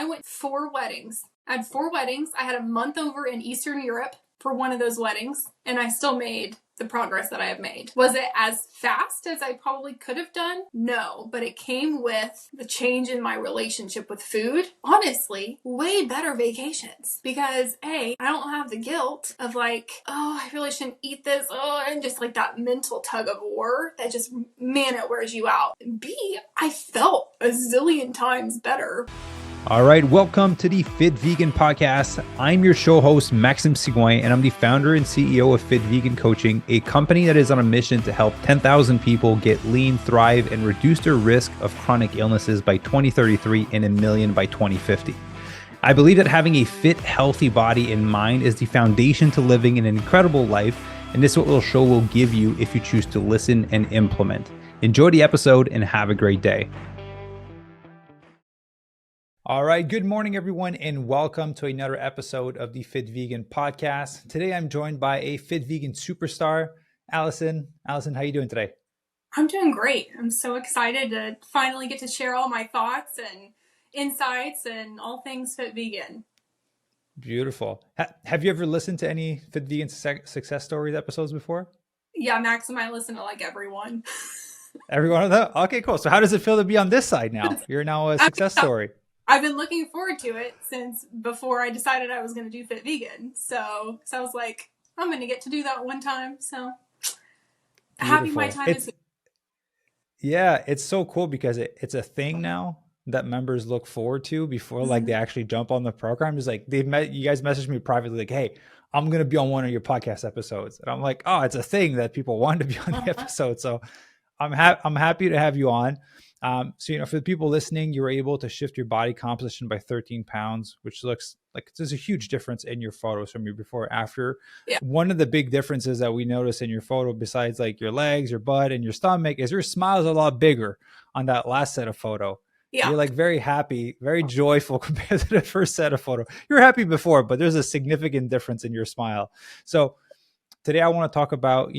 I went 4 weddings. I had 4 weddings. I had a month over in Eastern Europe for one of those weddings, and I still made the progress that I have made. Was it as fast as I probably could have done? No, but it came with the change in my relationship with food. Honestly, way better vacations because A, I don't have the guilt of like, oh, I really shouldn't eat this. Oh, and just like that mental tug of war that just, man, it wears you out. B, I felt a zillion times better. All right, welcome to the Fit Vegan Podcast. I'm your show host, Maxime, and I'm the founder and CEO of Fit Vegan Coaching, a company that is on a mission to help 10,000 people get lean, thrive, and reduce their risk of chronic illnesses by 2033 and 1 million by 2050. I believe that having a fit, healthy body and mind is the foundation to living an incredible life, and this is what the show will give you if you choose to listen and implement. Enjoy the episode and have a great day. All right, good morning, everyone, and welcome to another episode of the Fit Vegan Podcast. Today, I'm joined by a Fit Vegan superstar, Allison. Allison, how are you doing today? I'm doing great. I'm so excited to finally get to share all my thoughts and insights and all things Fit Vegan. Beautiful. Have you ever listened to any Fit Vegan success stories episodes before? Yeah, Maxime, I listen to like everyone. Every one of them? Okay, cool. So how does it feel to be on this side now? You're now a success story. I've been looking forward to it since before I decided I was going to do Fit Vegan. So I was like, I'm going to get to do that one time. So happy my time is here. Yeah, it's so cool because it's a thing now that members look forward to before like they actually jump on the program. It's like you guys messaged me privately like, hey, I'm going to be on one of your podcast episodes. And I'm like, oh, it's a thing that people want to be on the episode. So I'm happy to have you on. So, for the people listening, you were able to shift your body composition by 13 pounds, which looks like there's a huge difference in your photos from your before and after. Yeah. One of the big differences that we notice in your photo, besides like your legs, your butt, and your stomach, is your smile is a lot bigger on that last set of photo. Yeah. You're like very happy, very joyful compared to the first set of photo. You were happy before, but there's a significant difference in your smile. So today I want to talk about,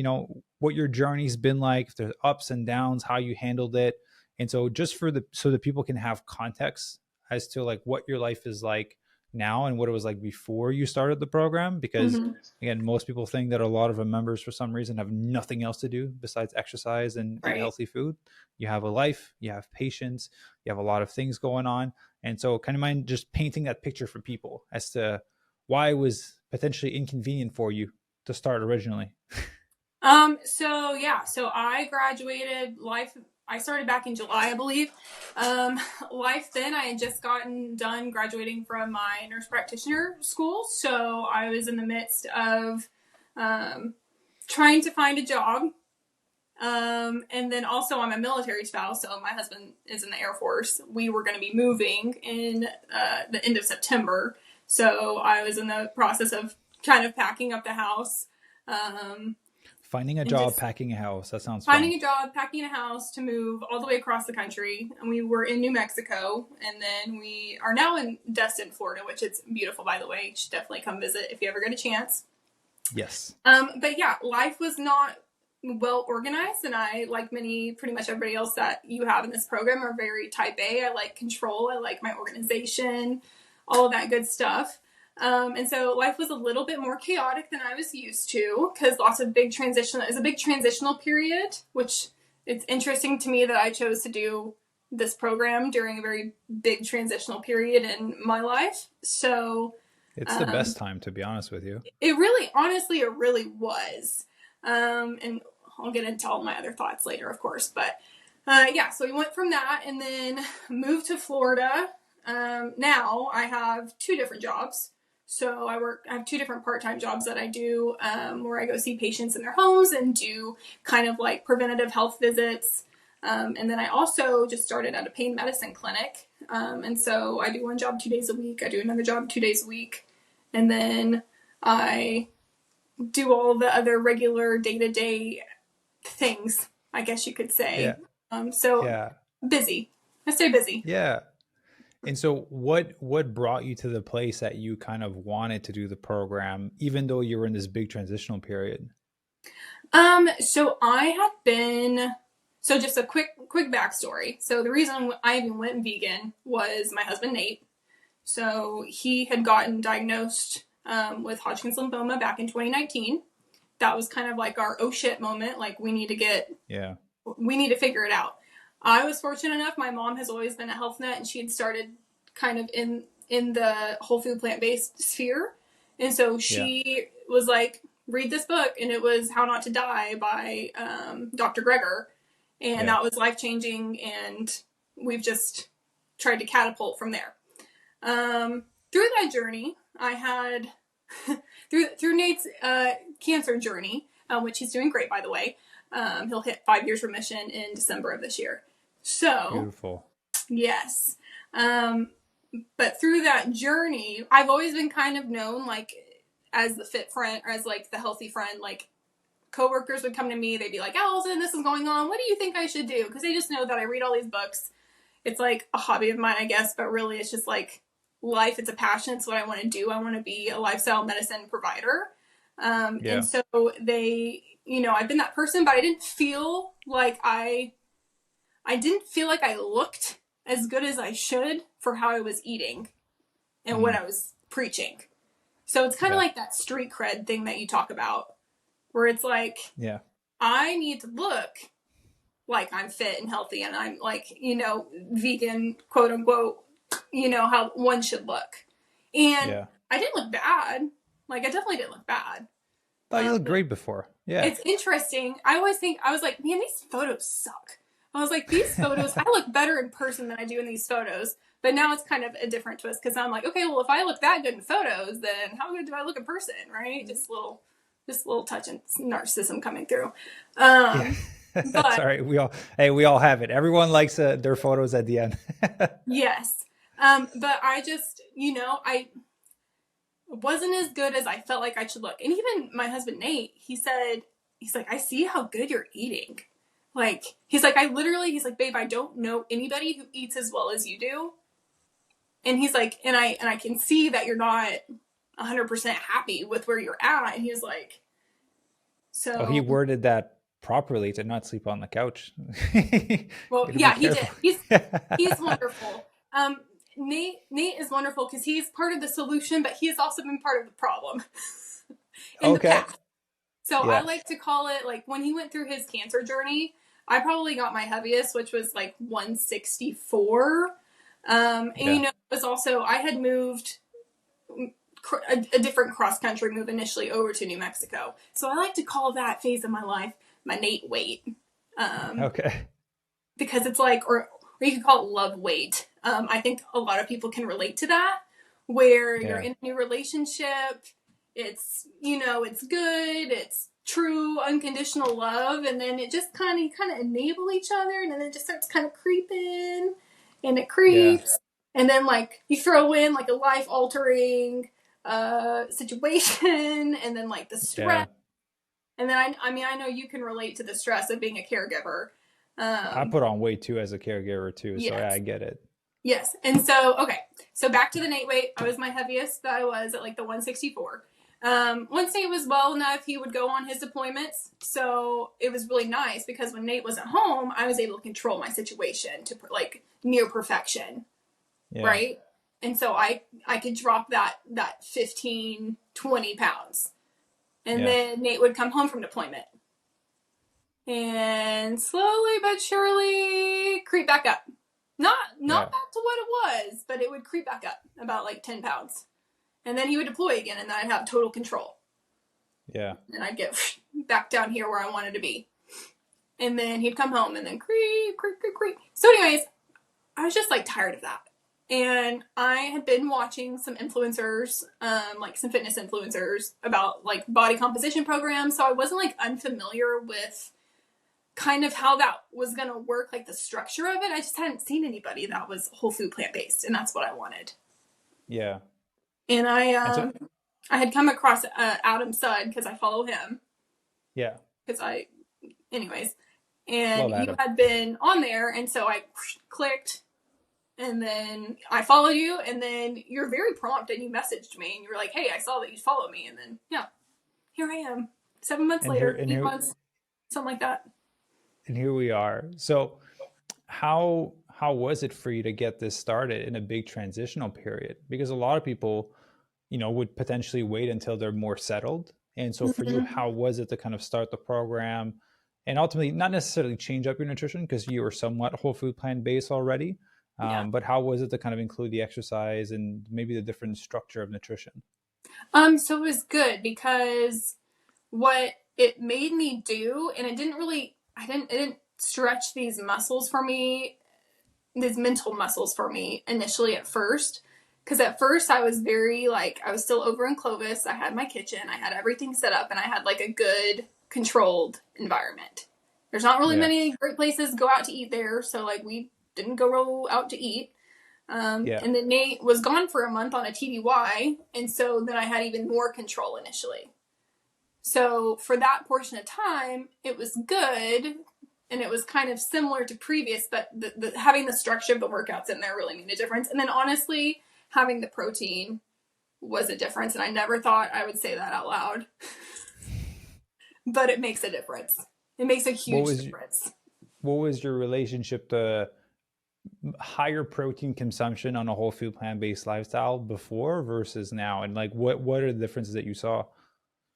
what your journey's been like, if there's ups and downs, how you handled it. And so just so that people can have context as to like what your life is like now and what it was like before you started the program, because again, most people think that a lot of our members for some reason have nothing else to do besides exercise and eat healthy food. You have a life, you have patience, you have a lot of things going on. And so kind of mind just painting that picture for people as to why it was potentially inconvenient for you to start originally. So I graduated I started back in July, I believe. Life then, I had just gotten done graduating from my nurse practitioner school. So I was in the midst of trying to find a job. And then also I'm a military spouse, so my husband is in the Air Force. We were going to be moving in the end of September. So I was in the process of kind of packing up the house. Finding a job, packing a house. That sounds fun. Finding a job, packing a house to move all the way across the country. And we were in New Mexico. And then we are now in Destin, Florida, which is beautiful, by the way. You should definitely come visit if you ever get a chance. Yes. But yeah, life was not well organized. And I, like pretty much everybody else that you have in this program, are very type A. I like control. I like my organization, all of that good stuff. And so life was a little bit more chaotic than I was used to because lots of it was a big transitional period, which it's interesting to me that I chose to do this program during a very big transitional period in my life. So it's the best time, to be honest with you. It really was. And I'll get into all my other thoughts later, of course, but, so we went from that and then moved to Florida. Now I have 2 different jobs. So I have 2 different part-time jobs that I do, where I go see patients in their homes and do kind of like preventative health visits. And then I also just started at a pain medicine clinic. And so I do one job 2 days a week. I do another job 2 days a week. And then I do all the other regular day-to-day things, I guess you could say. Yeah. Busy. I stay busy. Yeah. And so what brought you to the place that you kind of wanted to do the program, even though you were in this big transitional period? So just a quick backstory. So the reason I even went vegan was my husband, Nate. So he had gotten diagnosed with Hodgkin's lymphoma back in 2019. That was kind of like our oh shit moment. Like we need to figure it out. I was fortunate enough. My mom has always been a health nut, and she had started kind of in the whole food plant based sphere, and so she was like, read this book, and it was How Not to Die by Dr. Greger, and that was life changing, and we've just tried to catapult from there. Through that journey, I had through Nate's cancer journey, which he's doing great, by the way. He'll hit 5 years remission in December of this year. So beautiful. Yes. But through that journey, I've always been kind of known like as the fit friend, or as like the healthy friend. Like coworkers would come to me, they'd be like, Allison, this is going on. What do you think I should do? Because they just know that I read all these books. It's like a hobby of mine, I guess, but really it's just like life. It's a passion. It's what I want to do. I want to be a lifestyle medicine provider. And so they, I've been that person, but I didn't feel like I looked as good as I should for how I was eating and what I was preaching. So it's kind of like that street cred thing that you talk about, where it's like, I need to look like I'm fit and healthy, and I'm like, vegan, quote unquote, how one should look. And I didn't look bad. Like I definitely didn't look bad. Thought you looked great before. Yeah. It's interesting. I always think, I was like, man, these photos suck. I was like, these photos, I look better in person than I do in these photos. But now it's kind of a different twist, because I'm like, okay, well, if I look that good in photos, then how good do I look in person, right? Just a little touch of narcissism coming through. That's all right. We all have it. Everyone likes their photos at the end. Yes. But I just, I wasn't as good as I felt like I should look. And even my husband, Nate, he's like, I see how good you're eating. Like, he's like, babe, I don't know anybody who eats as well as you do. And he's like, and I can see that you're not 100% happy with where you're at. And he was like, so. Oh, he worded that properly, to not sleep on the couch. Well, yeah, he did. He's wonderful. Nate is wonderful because he's part of the solution, but he has also been part of the problem in the past. So I like to call it, like, when he went through his cancer journey, I probably got my heaviest, which was like 164. And it was also, I had moved a different cross-country move initially over to New Mexico. So I like to call that phase of my life my Nate weight. Because it's like, or you could call it love weight. I think a lot of people can relate to that, where you're in a new relationship. It's, it's good. It's true, unconditional love. And then it just kind of enable each other. And then it just starts kind of creeping, and it creeps. And then like you throw in like a life altering situation, and then like the stress. And then I know you can relate to the stress of being a caregiver. I put on weight too as a caregiver too. So I get it. Yes. And so, okay. So back to the Nate weight. I was my heaviest that I was at like the 164. Once Nate was well enough, he would go on his deployments. So it was really nice because when Nate wasn't home, I was able to control my situation to like near perfection. Right. And so I could drop that 15, 20 pounds. And then Nate would come home from deployment. And slowly but surely creep back up. Not back to what it was, but it would creep back up about like 10 pounds. And then he would deploy again, and then I'd have total control. Yeah. And I'd get back down here where I wanted to be. And then he'd come home and then creep. So anyways, I was just like tired of that. And I had been watching some influencers, like some fitness influencers about like body composition programs. So I wasn't like unfamiliar with kind of how that was going to work, like the structure of it. I just hadn't seen anybody that was whole food plant-based, and that's what I wanted. Yeah. And I had come across Adam Sudd because I follow him. Yeah. Anyways. And you had been on there, and so I clicked, and then I followed you, and then you're very prompt, and you messaged me, and you were like, hey, I saw that you followed me, and then, here I am. 7 months later, 8 months, something like that. And here we are. So how how was it for you to get this started in a big transitional period? Because a lot of people, would potentially wait until they're more settled. And so for you, Mhm. how was it to kind of start the program and ultimately not necessarily change up your nutrition because you were somewhat whole food plant based already? Yeah. But how was it to kind of include the exercise and maybe the different structure of nutrition? So it was good because what it made me do, and it didn't stretch these muscles for me, these mental muscles for me initially at first. Because at first I was very like, I was still over in Clovis. I had my kitchen, I had everything set up, and I had like a good controlled environment. There's not really Yeah. many great places to go out to eat there. So like we didn't go out to eat. Yeah. And then Nate was gone for a month on a TDY. And so then I had even more control initially. So for that portion of time, it was good. And it was kind of similar to previous, but having the structure of the workouts in there really made a difference. And then honestly, having the protein was a difference. And I never thought I would say that out loud, but it makes a difference. It makes a What huge was difference. what was your relationship to higher protein consumption on a whole food plant-based lifestyle before versus now, and like what are the differences that you saw?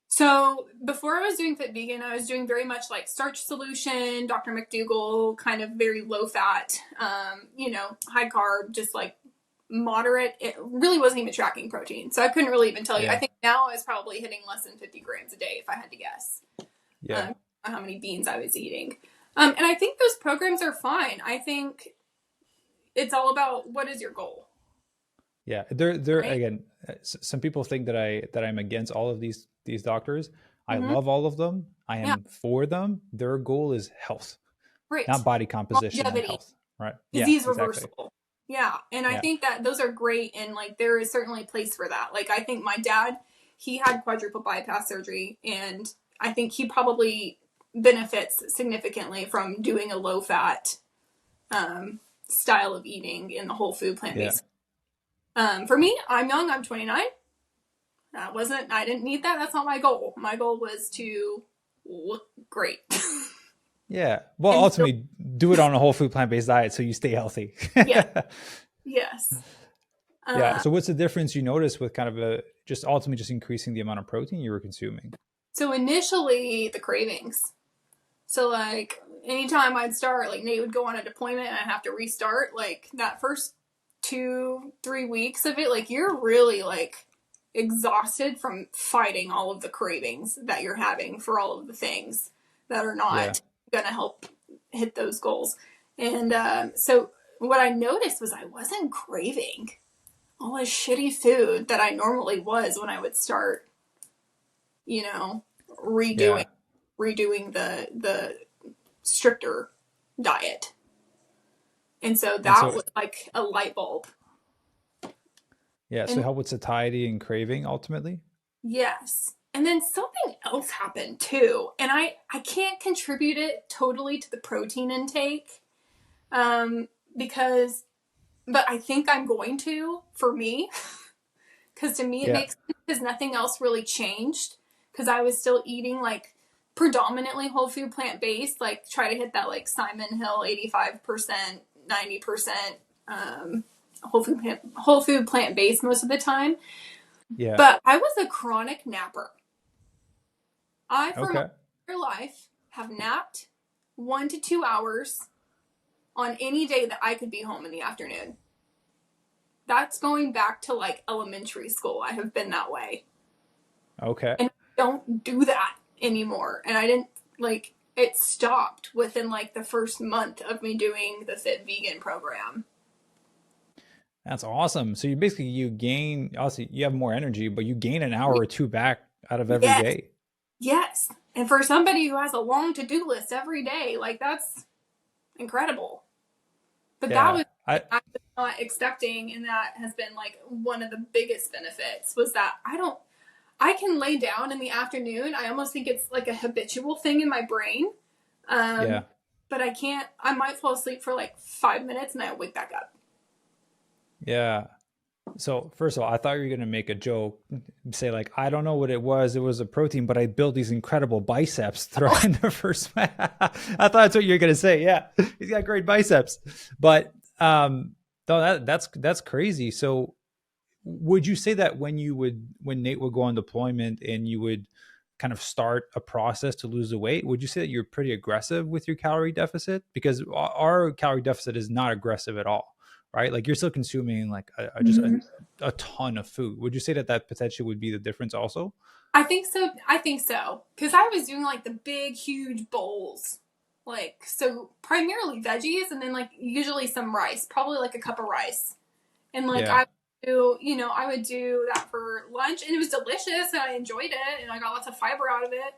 So before I was doing Fit Vegan, I was doing very much like starch solution, Dr. McDougall, kind of very low fat, high carb, just like moderate. It really wasn't even tracking protein. So I couldn't really even tell you. I Yeah. think now I was probably hitting less than 50 grams a day if I had to guess Yeah. how many beans I was eating. And I think those programs are fine. I think it's all about what is your goal, Yeah, they're right? again. Some people think that I'm against all of these doctors. I Mm-hmm. love all of them. I Yeah, am for them. Their goal is health, right. not body composition and Longevity. health. Right? Yeah, Disease exactly. reversal. Yeah. And I Yeah, think that those are great. And like, there is certainly a place for that. Like, I think my dad, he had quadruple bypass surgery, and I think he probably benefits significantly from doing a low fat style of eating in the whole food plant yeah, based. For me, I'm young, I'm 29. I didn't need that. That's not my goal. My goal was to look great. yeah. Well, And so, ultimately, do it on a whole food plant-based diet so you stay healthy. yeah, yes. Yeah. Uh, So, what's the difference you notice with kind of just ultimately just increasing the amount of protein you were consuming? so initially, the cravings. So like anytime I'd start, like Nate would go on a deployment and I'd have to restart, like that first 2-3 weeks of it, like you're really like exhausted from fighting all of the cravings that you're having for all of the things that are Yeah. not gonna help hit those goals. And so what I noticed was I wasn't craving all this shitty food that I normally was when I would start, you know, redoing Yeah. redoing the stricter diet. And so And that so, was like a light bulb. yeah. So, And help with satiety and craving ultimately. yes. And then something else happened too. And I can't contribute it totally to the protein intake. Um, because but I think I'm going to for me. Because to me it Yeah. makes sense because nothing else really changed. Because I was still eating like predominantly whole food plant based, like try to hit that like Simon Hill 85%, 90% whole food plant based most of the time. Yeah. But I was a chronic napper. I for my Okay. entire life have napped 1 to 2 hours on any day that I could be home in the afternoon. That's going back to like elementary school. I have been that way. Okay. And I don't do that anymore. And I didn't like it stopped within like the first month of me doing the Fit Vegan program. That's awesome. So you gain, obviously you have more energy, but you gain an hour or two back out of every Yes, day. yes. And for somebody who has a long to-do list every day, like that's incredible. But that Yeah. was I was not expecting, and that has been like one of the biggest benefits was that I can lay down in the afternoon. I almost think it's like a habitual thing in my brain. Yeah. Um, but I might fall asleep for like 5 minutes and I wake back up. Yeah. So first of all, I thought you were gonna make a joke, say like, I don't know what it was. It was a protein, but I built these incredible biceps throwing the first. I thought that's what you're gonna say. Yeah, he's got great biceps. But Um, no, that's crazy. So would you say that when Nate would go on deployment and you would kind of start a process to lose the weight, would you say that you're pretty aggressive with your calorie deficit? Because our calorie deficit is not aggressive at all, right? Like you're still consuming like just Mhm. a ton of food. Would you say that that potentially would be the difference also? I think so. I think so. Because I was doing like the big, huge bowls. Like, so primarily veggies and then like usually some rice, probably like a cup of rice. And like Yeah. I would do, I would do that for lunch and it was delicious and I enjoyed it and I got lots of fiber out of it.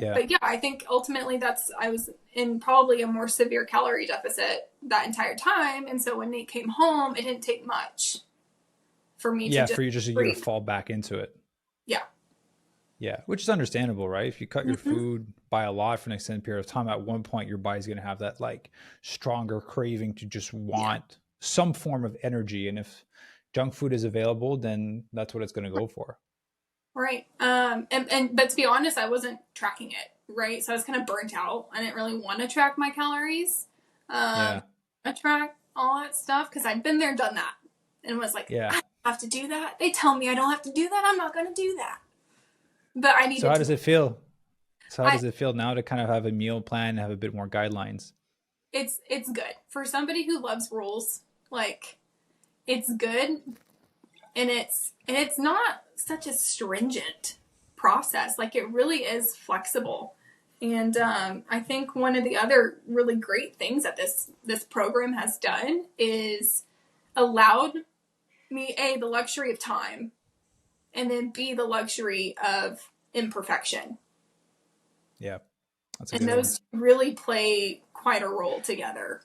Yeah. But yeah, I think ultimately I was in probably a more severe calorie deficit that entire time. And so when Nate came home, it didn't take much for me to Yeah. just For you, just you to breathe. fall back into it. Yeah. Yeah, which is understandable, right? If you cut your Mm-hmm. food by a lot for an extended period of time, at one point your body's going to have that like stronger craving to just Yeah. want some form of energy. And if junk food is available, then that's what it's going to go for. Right. But to be honest, I wasn't tracking it, right? So I was kind of burnt out. I didn't really want to track my calories. Yeah. I track all that stuff because I'd been there, done that, and was like, Yeah. I don't have to do that. They tell me I don't have to do that. I'm not going to do that. But I So needed how to does do. it feel? So how I does it feel now to kind of have a meal plan and have a bit more guidelines? it's good for somebody who loves rules. Like it's good, and it's not such a stringent process. Like it really is flexible. And I think one of the other really great things that this program has done is allowed me the luxury of time, and then the luxury of imperfection. Yeah, that's a And good one. those really play quite a role together.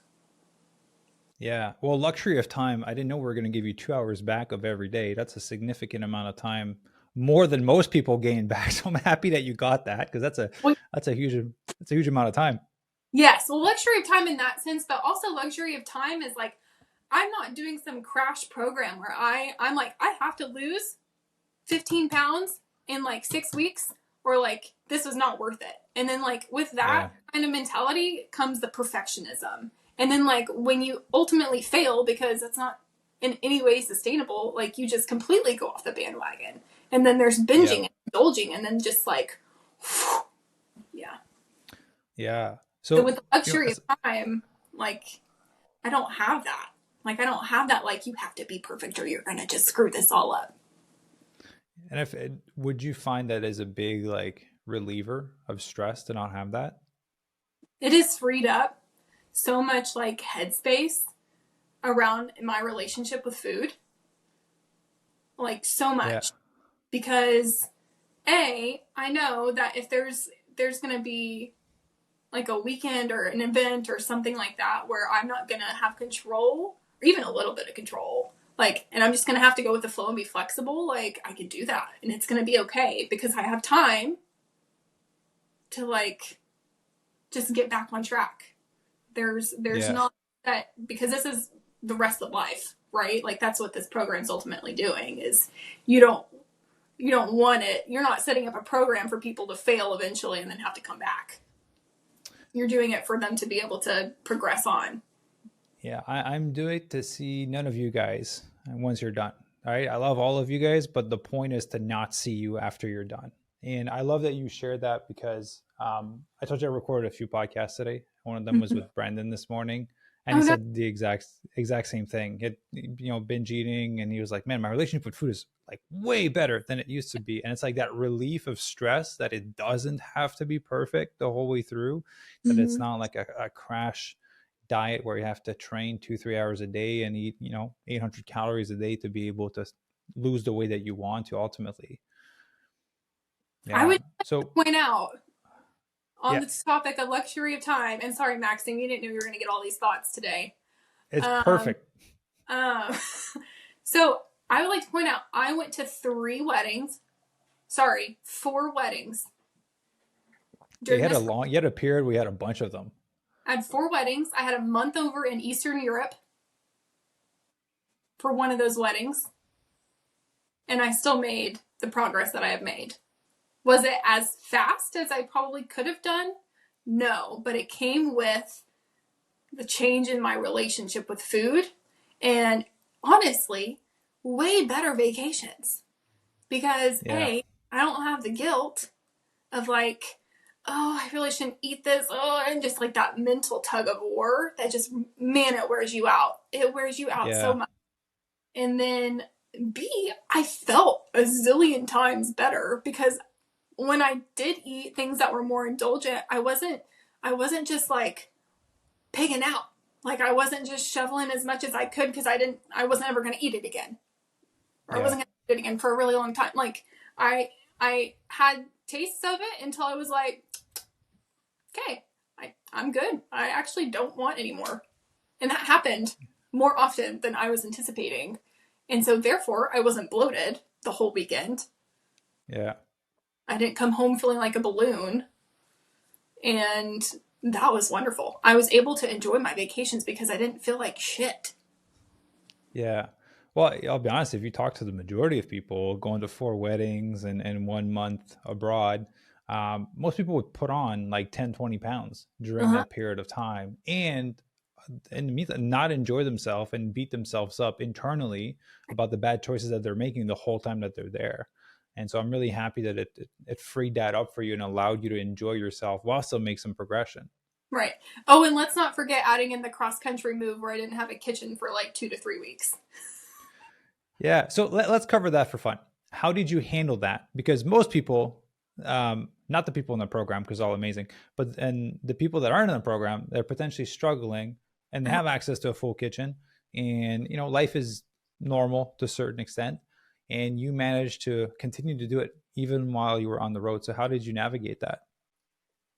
Yeah. Well, luxury of time. I didn't know we were going to give you 2 hours back of every day. That's a significant amount of time, more than most people gain back. So I'm happy that you got that because Well, that's a huge that's a huge amount of time. yes, well, luxury of time in that sense, but also luxury of time is like I'm not doing some crash program where I'm like I have to lose 15 pounds in like 6 weeks, or like this was not worth it. And then like with that Yeah. kind of mentality comes the perfectionism. And then like when you ultimately fail because it's not in any way sustainable, like you just completely go off the bandwagon. And then there's Yeah. binging and indulging and then just like yeah. Yeah. So with So, the luxury of time, like I don't have that. Like I don't have that like you have to be perfect or you're gonna just screw this all up. and if it, would you find that as a big like reliever of stress to not have that? It is freed up so much like headspace around my relationship with food, like so Yeah. much, because I know that if there's going to be like a weekend or an event or something like that where I'm not going to have control or even a little bit of control, like, and I'm just going to have to go with the flow and be flexible, like I can do that and it's going to be okay because I have time to like just get back on track. There's Yeah. not that, because this is the rest of life, right? Like that's what this program's ultimately doing is you don't you don't want it. You're not setting up a program for people to fail eventually and then have to come back. You're doing it for them to be able to progress on. Yeah. I'm doing it to see none of you guys once you're done. All right. I love all of you guys, but the point is to not see you after you're done. And I love that you shared that because I told you I recorded a few podcasts today. One of them was Mm-hmm. with Brendan this morning, and Oh he no. said the exact same thing. It binge eating, and he was like, "Man, my relationship with food is like way better than it used to be." And it's like that relief of stress that it doesn't have to be perfect the whole way through. That it's Mm-hmm. not like a crash diet where you have to train 2 3 hours a day and eat 800 calories a day to be able to lose the weight that you want to ultimately. I Yeah. would So point out on yeah, the topic of luxury of time, and sorry, Maxime, you didn't know you were going to get all these thoughts today. it's Um, perfect. um, so I would like to point out I went to 3 weddings. Sorry, 4 weddings Yeah, during this. you had a period we had a bunch of them. I had 4 weddings. I had a month over in Eastern Europe for one of those weddings, and I still made the progress that I have made. Was it as fast as I probably could have done? No, but it came with the change in my relationship with food, and honestly, way better vacations. Because Yeah. A, I don't have the guilt of like, oh, I really shouldn't eat this. Oh, and just like that mental tug of war that just, man, it wears you out. It wears you out so Yeah. much. And then B, I felt a zillion times better because when I did eat things that were more indulgent, I wasn't just like pigging out. Like I wasn't just shoveling as much as I could because I wasn't ever going to eat it again. Or I Yeah. wasn't going to eat it again for a really long time. Like I I had tastes of it until I was like, okay, I'm good. I actually don't want any more. And that happened more often than I was anticipating. And so therefore I wasn't bloated the whole weekend. Yeah. I didn't come home feeling like a balloon. And that was wonderful. I was able to enjoy my vacations because I didn't feel like shit. Yeah. Well, I'll be honest, if you talk to the majority of people going to 4 weddings and 1 month abroad, most people would put on like 10, 20 pounds during Uh-huh. that period of time. And in the meantime, not enjoy themselves and beat themselves up internally about the bad choices that they're making the whole time that they're there. And so I'm really happy that it freed that up for you and allowed you to enjoy yourself while still make some progression. Right. Oh, and let's not forget adding in the cross country move where I didn't have a kitchen for like 2 to 3 weeks. Yeah. So let's cover that for fun. How did you handle that? Because most people, not the people in the program, because all amazing, but and the people that aren't in the program, they're potentially struggling and they Uh-huh. have access to a full kitchen, and life is normal to a certain extent, and you managed to continue to do it even while you were on the road. So how did you navigate that?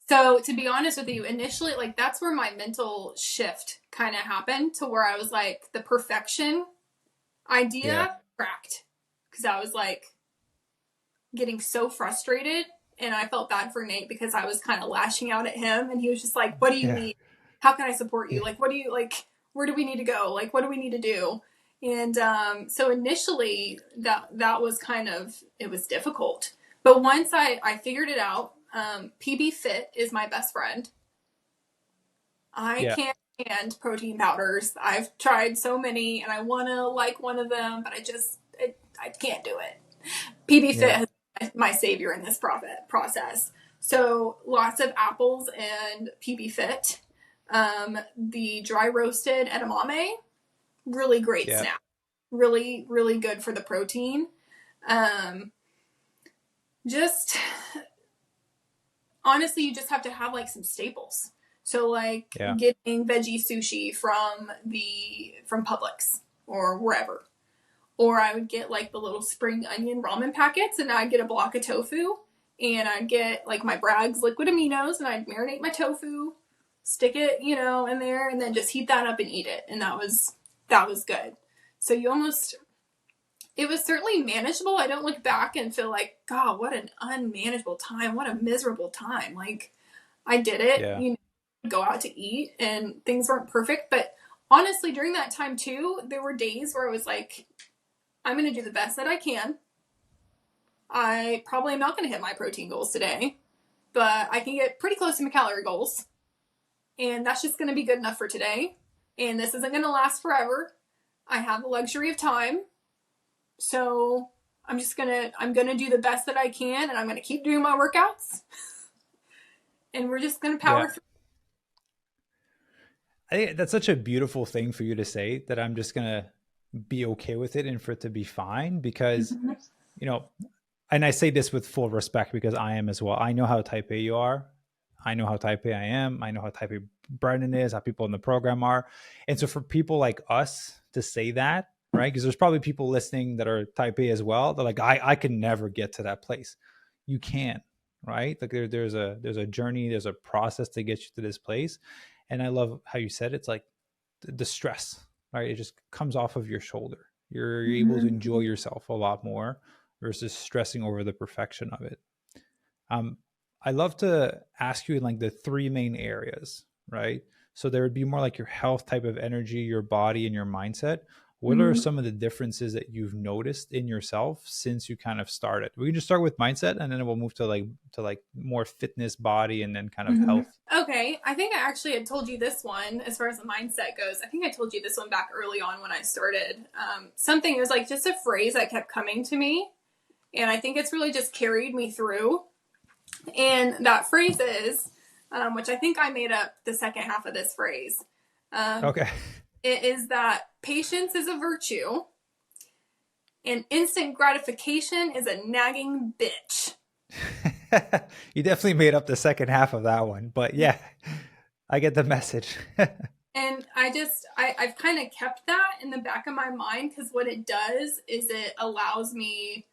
So to be honest with you, initially, like that's where my mental shift kind of happened to where I was like, the perfection Yeah. idea cracked. Because I was like getting so frustrated. And I felt bad for Nate because I was kind of lashing out at him. And he was just like, what do you Yeah. need? How can I support you? Yeah. Like, what do you like? Where do we need to go? Like, what do we need to do? And so initially, that was kind of, it was difficult. But once I figured it out, PB Fit is my best friend. I Yeah. can't stand protein powders. I've tried so many, and I want to like one of them, but I can't do it. PB Fit Yeah. has been my savior in this process. So lots of apples and PB Fit. The dry roasted edamame, really great Yeah. snack. Really, really good for the protein. Um, just honestly, you just have to have like some staples. So like Yeah. getting veggie sushi from Publix or wherever. Or I would get like the little spring onion ramen packets and I'd get a block of tofu and I'd get like my Bragg's liquid aminos and I'd marinate my tofu, stick it, in there and then just heat that up and eat it. And that was good. So it was certainly manageable. I don't look back and feel like, God, what an unmanageable time. What a miserable time. Like I did it, Yeah. go out to eat and things weren't perfect. But honestly, during that time too, there were days where I was like, I'm going to do the best that I can. I probably am not going to hit my protein goals today, but I can get pretty close to my calorie goals. And that's just going to be good enough for today. And this isn't going to last forever. I have the luxury of time. So I'm going to do the best that I can and I'm going to keep doing my workouts. And we're just going to Yeah. power through. I think that's such a beautiful thing for you to say, that I'm just gonna be okay with it and for it to be fine, because Mm-hmm. you know and I say this with full respect because I am as well. I know how type A you are. I know how type A I am. I know how type A Brendan is, how people in the program are. And so for people like us to say that, right? Because there's probably people listening that are type A as well. They're like, I can never get to that place. You can, right? Like there's a journey, there's a process to get you to this place. And I love how you said it's like the stress, right? It just comes off of your shoulder. You're able to Mm-hmm. enjoy yourself a lot more versus stressing over the perfection of it. Um, I love to ask you in like the three main areas, right? So there would be more like your health type of energy, your body, and your mindset. what are some of the differences that you've noticed in yourself since you kind of started? We can just start with mindset, and then we'll move to like more fitness, body, and then kind of health. Okay, I think I actually had told you this one as far as the mindset goes. I think I told you this one back early on when I started. Something, it was like just a phrase that kept coming to me, and I think it's really just carried me through. And that phrase is, which I think I made up the second half of this phrase. Okay. It is that patience is a virtue and instant gratification is a nagging bitch. You definitely made up the second half of that one, but yeah, I get the message. And I've kind of kept that in the back of my mind, because what it does is it allows me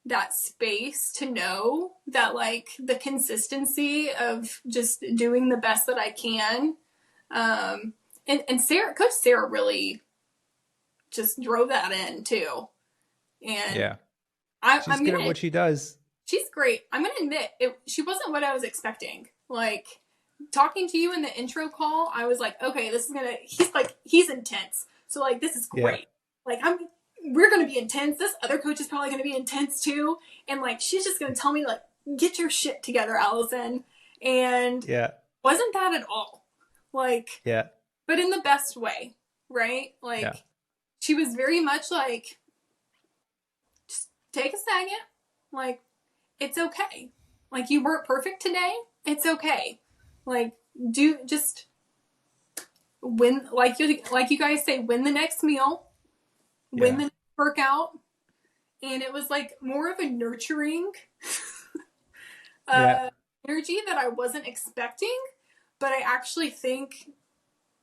that space to know that, like, the consistency of just doing the best that I can. And Coach Sarah really just drove that in too. And yeah, she's I'm good at what she does. She's great. I'm going to admit, she wasn't what I was expecting. Like, talking to you in the intro call, I was like, okay, he's intense. So, like, this is great. Yeah. Like, we're going to be intense. This other coach is probably going to be intense too. And, like, she's just going to tell me, like, get your shit together, Allison. And wasn't that at all. Like, but in the best way, right? Like, she was very much like, just take a second. Like, it's okay. Like, you weren't perfect today. It's okay. Like, just win, like you guys say, win the next meal, win the next workout. And it was like more of a nurturing energy that I wasn't expecting, but I actually think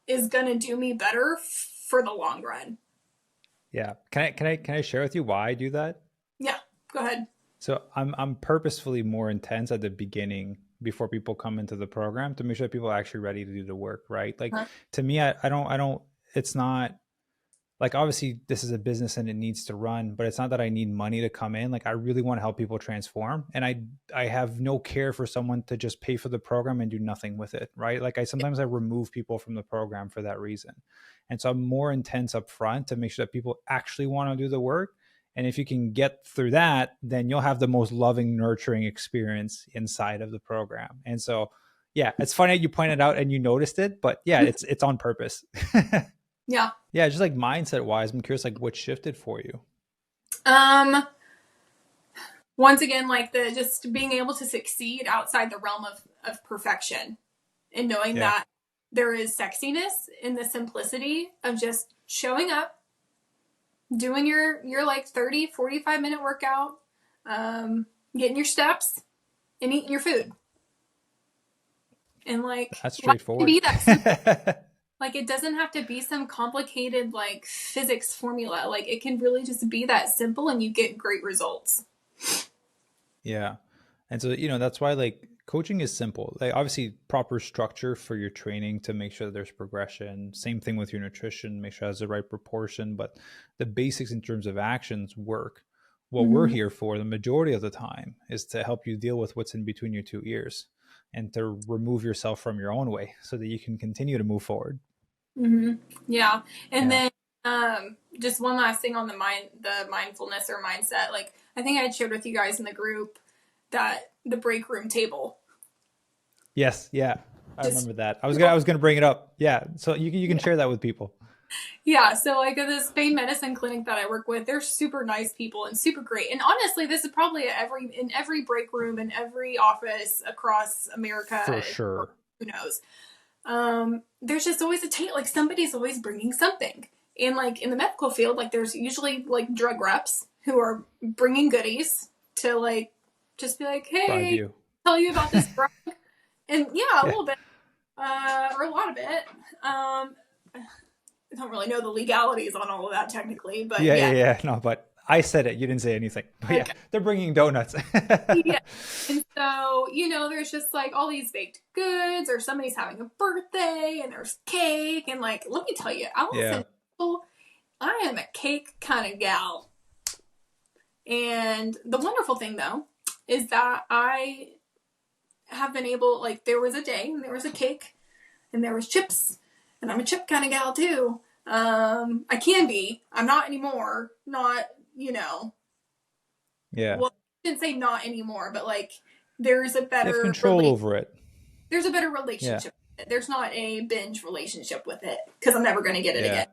is going to do me better for the long run. Yeah. Can I share with you why I do that? Yeah, go ahead. So I'm purposefully more intense at the beginning before people come into the program to make sure that people are actually ready to do the work, right? Like, to me, I don't, it's not like, obviously this is a business and it needs to run, but it's not that I need money to come in. Like, I really want to help people transform. And I have no care for someone to just pay for the program and do nothing with it, right? Like, sometimes I remove people from the program for that reason. And so I'm more intense up front to make sure that people actually want to do the work. And if you can get through that, then you'll have the most loving, nurturing experience inside of the program. And so, yeah, it's funny that you pointed out and you noticed it, but yeah, it's on purpose. Yeah, just like mindset wise, I'm curious, like, what shifted for you? Once again, like, the just being able to succeed outside the realm of perfection, and knowing that there is sexiness in the simplicity of just showing up, doing your like 30, 45 minute workout, getting your steps, and eating your food. And, like, that's straightforward. Be that simple. Like, it doesn't have to be some complicated, like, physics formula. Like, it can really just be that simple and you get great results. Yeah. And so, that's why, like, coaching is simple. Like, obviously proper structure for your training to make sure that there's progression. Same thing with your nutrition, make sure it has the right proportion, but the basics in terms of actions work. What we're here for the majority of the time is to help you deal with what's in between your two ears and to remove yourself from your own way so that you can continue to move forward. Yeah. And then just one last thing on the mindfulness or mindset. Like, I think I had shared with you guys in the group that the break room table. Yes. Yeah. I remember that. I was gonna bring it up. Yeah. So you can share that with people. Yeah. So, like, at this pain medicine clinic that I work with, they're super nice people and super great. And honestly, this is probably in every break room in every office across America. For sure. Who knows? There's just always like, somebody's always bringing something. And, like, in the medical field, like, there's usually, like, drug reps who are bringing goodies to, like, just be like, hey, tell you about this drug. And a little bit, or a lot of it. I don't really know the legalities on all of that technically, but no, but I said it. You didn't say anything. But okay. They're bringing donuts. And so, there's just, like, all these baked goods, or somebody's having a birthday and there's cake. And, like, let me tell you, Allison, I am a cake kind of gal. And the wonderful thing, though, is that I have been able, like, there was a day and there was a cake and there was chips, and I'm a chip kind of gal too. I can be. I'm not anymore. Not, you know, Yeah. well, I shouldn't say not anymore, but like there's a You have better control over it. there's a better Yeah. relationship with it. There's not a binge relationship with it because I'm never going to get it Yeah. again.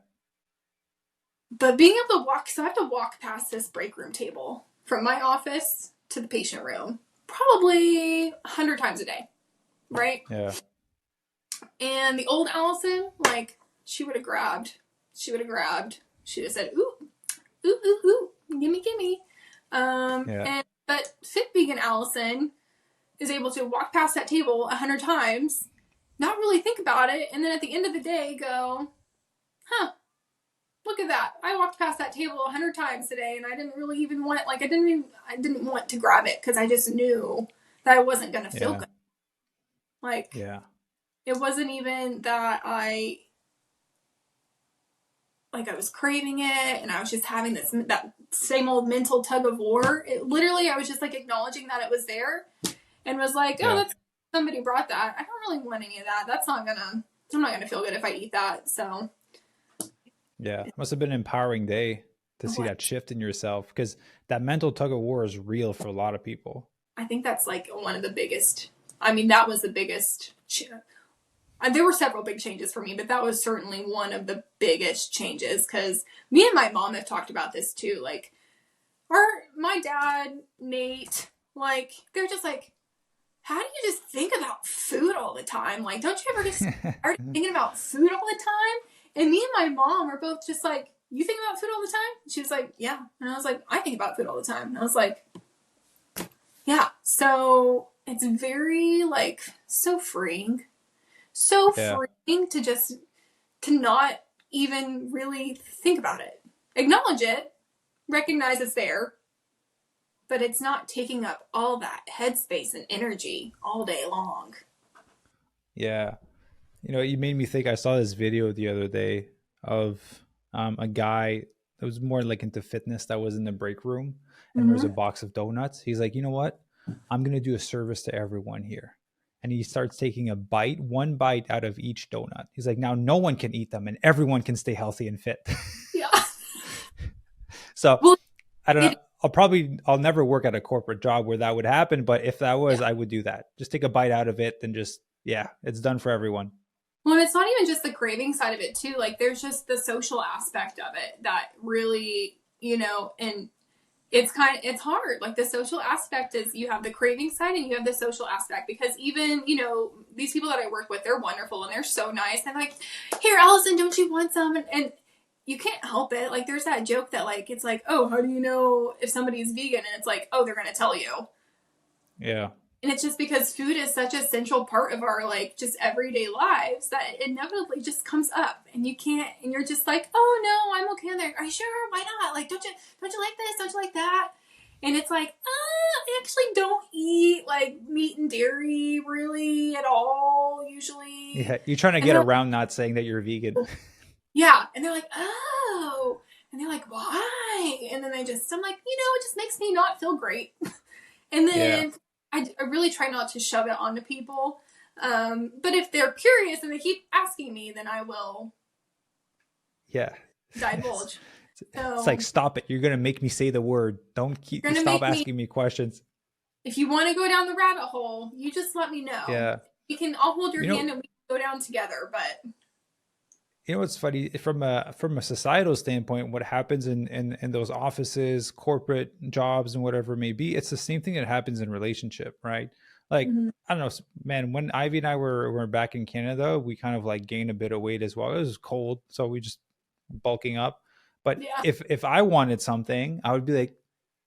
But being able to walk, so I have to walk past this break room table from my office to the patient room probably 100 times a day, right? Yeah. And the old Allison, like, she would have grabbed. She would have grabbed. She would have said, ooh, ooh, ooh, ooh, gimme, gimme. Yeah. But fit vegan Allison is able to walk past that table 100 times, not really think about it, and then at the end of the day go, huh, look at that. I walked past that table 100 times today, and I didn't really even want, like, I didn't want to grab it because I just knew that I wasn't going to feel Yeah. good. Like, Yeah. it wasn't even that I was craving it and I was just having that same old mental tug of war. It literally, I was just like acknowledging that it was there and was like, oh, Yeah. that's somebody brought that. I don't really want any of that. I'm not gonna feel good if I eat that. So Yeah. Must have been an empowering day to see what? that shift in yourself, because that mental tug of war is real for a lot of people. I think that's like one of the biggest. I mean, that was the biggest. There were several big changes for me, but that was certainly one of the biggest changes because me and my mom have talked about this too. Like, my dad, Nate, like, they're just like, how do you just think about food all the time? Like, don't you ever get started thinking about food all the time? And me and my mom are both just like, you think about food all the time? And she was like, yeah. And I was like, I think about food all the time. And I was like, yeah. So it's very, like, so freeing. So Yeah. freeing to not even really think about it. Acknowledge it, recognize it's there, but it's not taking up all that headspace and energy all day long. Yeah. You know, you made me think. I saw this video the other day of a guy that was more like into fitness that was in the break room, and there was a Mm-hmm. box of donuts. He's like, you know what? I'm going to do a service to everyone here. And he starts taking one bite out of each donut. He's like, now no one can eat them and everyone can stay healthy and fit. Yeah. So Well, I don't know. it, I'll never work at a corporate job where that would happen. But if that was, yeah. I would do that. Just take a bite out of it, then just, yeah, it's done for everyone. Well, and it's not even just the craving side of it too. Like, there's just the social aspect of it that really, and it's hard. Like, the social aspect is, you have the craving side and you have the social aspect, because even, these people that I work with, they're wonderful and they're so nice. I'm like, here, Allison, don't you want some? And you can't help it. Like, there's that joke that, like, it's like, oh, how do you know if somebody's vegan? And it's like, oh, they're going to tell you. Yeah. And it's just because food is such a central part of our, like, just everyday lives that it inevitably just comes up, and you can't, and you're just like, oh no, I'm okay. And they're, are you sure? Why not? Like, don't you like this? Don't you like that? And it's like, I actually don't eat, like, meat and dairy really at all, usually. Yeah. You're trying to And get they're like, around not saying that you're vegan. yeah. And they're like, oh. And they're like, why? And then I'm like, it just makes me not feel great. And Yeah. then I really try not to shove it onto people. But if they're curious and they keep asking me, then I will Yeah. divulge. It's So like, stop it. You're going to make me say the word. Don't you're gonna stop make me. asking me questions. If you want to go down the rabbit hole, you just let me know. Yeah. I'll hold your You hand know, and we can go down together. But what's funny from a societal standpoint, what happens in those offices, corporate jobs, and whatever it may be, it's the same thing that happens in relationship, right? Like, mm-hmm. I don't know, man, when Ivy and I were back in Canada, we kind of like gained a bit of weight as well. It was cold, so we just bulking up. But Yeah, if I wanted something, I would be like,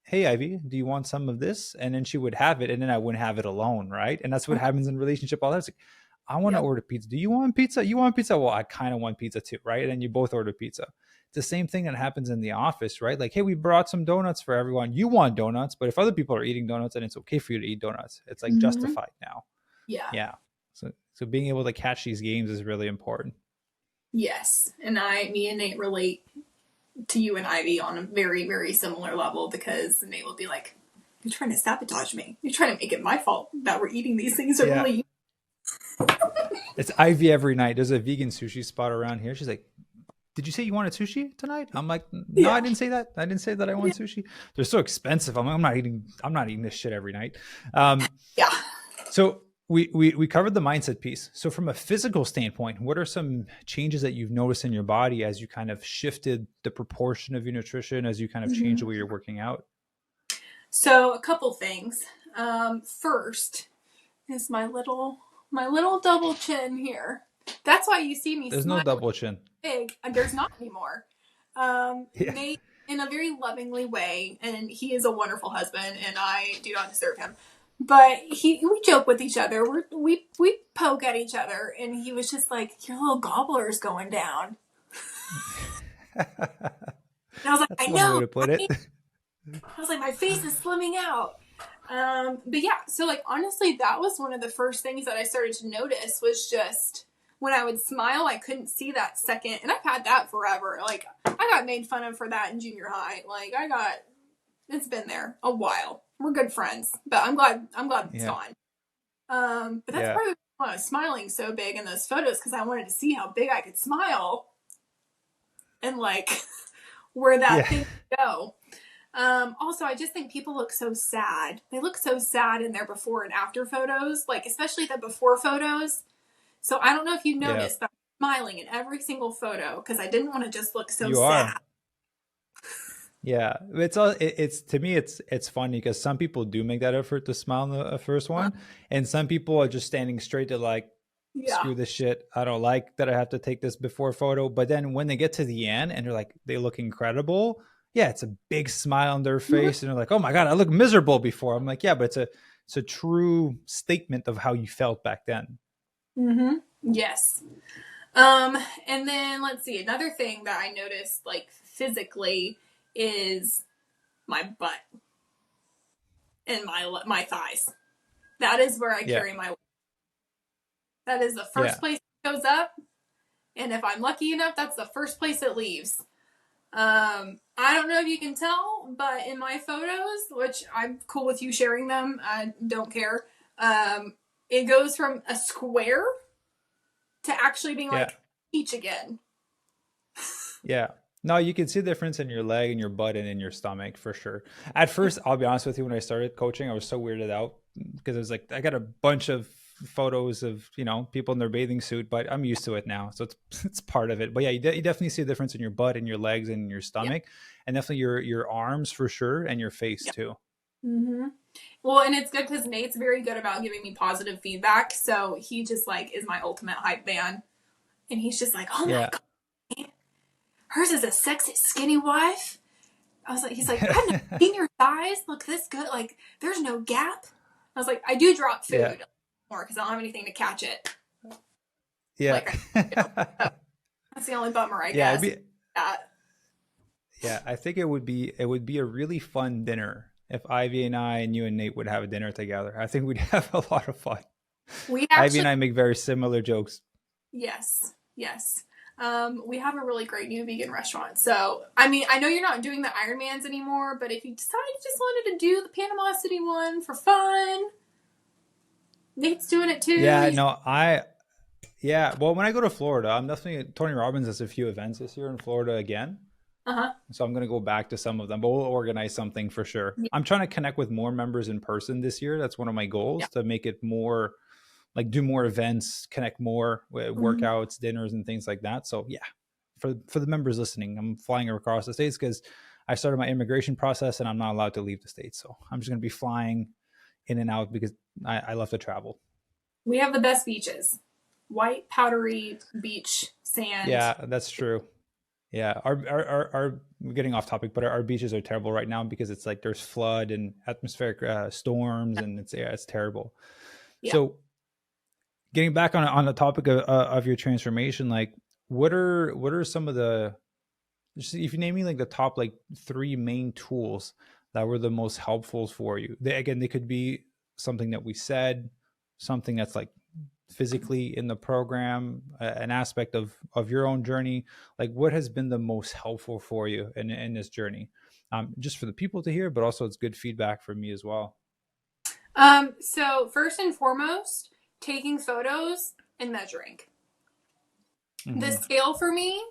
hey, Ivy, do you want some of this? And then she would have it, and then I wouldn't have it alone, right? And that's what happens in relationship all that. It's like, I want to yep. order pizza. Do you want pizza? You want pizza? Well, I kind of want pizza too, right? And then you both order pizza. It's the same thing that happens in the office, right? Like, hey, we brought some donuts for everyone. You want donuts, but if other people are eating donuts and it's okay for you to eat donuts, it's like Mm-hmm. justified now. Yeah. Yeah. So being able to catch these games is really important. Yes, and me and Nate relate to you and Ivy on a very, very similar level, because Nate will be like, "You're trying to sabotage me. You're trying to make it my fault that we're eating these things that Yeah. really." It's Ivy every night. There's a vegan sushi spot around here. She's like, did you say you wanted sushi tonight? I'm like, no, I Yeah. didn't say that. I didn't say that I want sushi. They're so expensive. I'm not eating this shit every night. Yeah. So we covered the mindset piece. So from a physical standpoint, what are some changes that you've noticed in your body as you kind of shifted the proportion of your nutrition, as you kind of changed the way you're working out? So a couple things. First is my little double chin here. That's why you see me There's no smiling double chin. big, and there's not anymore. Yeah. Nate, in a very lovingly way, and he is a wonderful husband, and I do not deserve him. But we joke with each other. We poke at each other, and he was just like, "Your little gobbler's going down." And I was like, "I That's one way know, to put right?" it. I was like, "My face is slimming out." But yeah, so like honestly, that was one of the first things that I started to notice was just when I would smile, I couldn't see that second, and I've had that forever. Like I got made fun of for that in junior high. Like it's been there a while. We're good friends, but I'm glad it's Yeah. gone. But that's Yeah. part of why I was smiling so big in those photos because I wanted to see how big I could smile and like where that Yeah. thing would go. Also, I just think people look so sad. They look so sad in their before and after photos, like especially the before photos. So I don't know if you Yeah. noticed, but I'm smiling in every single photo because I didn't want to just look so You are. sad. Yeah, it's to me it's funny because some people do make that effort to smile in the first one, and some people are just standing straight to like, Yeah. screw this shit. I don't like that I have to take this before photo. But then when they get to the end and they're like, they look incredible. Yeah, it's a big smile on their face, and they're like, oh my god, I look miserable before. I'm like, yeah, but it's a true statement of how you felt back then. Mm-hmm. Yes. And then let's see. Another thing that I noticed, like physically, is my butt and my thighs. That is where I Yeah, carry my. That is the first yeah, place it goes up, and if I'm lucky enough, that's the first place it leaves. I don't know if you can tell, but in my photos, which I'm cool with you sharing them, I don't care. It goes from a square to actually being yeah. like peach again. Yeah. No, you can see the difference in your leg and your butt and in your stomach for sure. At first, I'll be honest with you, when I started coaching, I was so weirded out because it was like I got a bunch of photos of, people in their bathing suit, but I'm used to it now. So it's it's part of it. But yeah, you definitely see a difference in your butt and your legs and your Yep. stomach, and definitely your arms for sure, and your face Yep. too. Mm-hmm. Well, and it's good because Nate's very good about giving me positive feedback. So he just like is my ultimate hype man, and he's just like, "Oh my Yeah. god, hers is a sexy skinny wife." He's like, "I've never seen your thighs look this good. Like, there's no gap." I was like, "I do drop Yeah. food more because I don't have anything to catch it. Yeah. Like, I do. So that's the only bummer, I Yeah, it'd guess." be Yeah, I think it would be a really fun dinner if Ivy and I and you and Nate would have a dinner together. I think we'd have a lot of fun. We Ivy actually, and I make very similar jokes. yes, yes. We have a really great new vegan restaurant. So, I mean, I know you're not doing the Ironmans anymore, but if you decide you just wanted to do the Panama City one for fun, Nate's doing it too. Yeah, He's no, yeah. Well, when I go to Florida, I'm definitely Tony Robbins has a few events this year in Florida again. uh huh. So I'm gonna go back to some of them, but we'll organize something for sure. Yeah. I'm trying to connect with more members in person this year. That's one of my Yeah. goals, to make it more like do more events, connect more with Mm-hmm. workouts, dinners, and things like that. So yeah, for the members listening, I'm flying across the states because I started my immigration process and I'm not allowed to leave the states. So I'm just gonna be flying in and out because I love to travel. We have the best beaches. White, powdery beach sand. Yeah, that's true. Yeah, our we're getting off topic, but our beaches are terrible right now because it's like there's flood and atmospheric storms, and it's terrible. Yeah. So getting back on the topic of your transformation, like what are some of the, just if you name me like the top like three main tools that were the most helpful for you. They could be something that we said, something that's like physically in the program, an aspect of your own journey. Like what has been the most helpful for you in this journey, just for the people to hear, but also it's good feedback for me as well. So first and foremost, taking photos and measuring. The Hmm. scale for me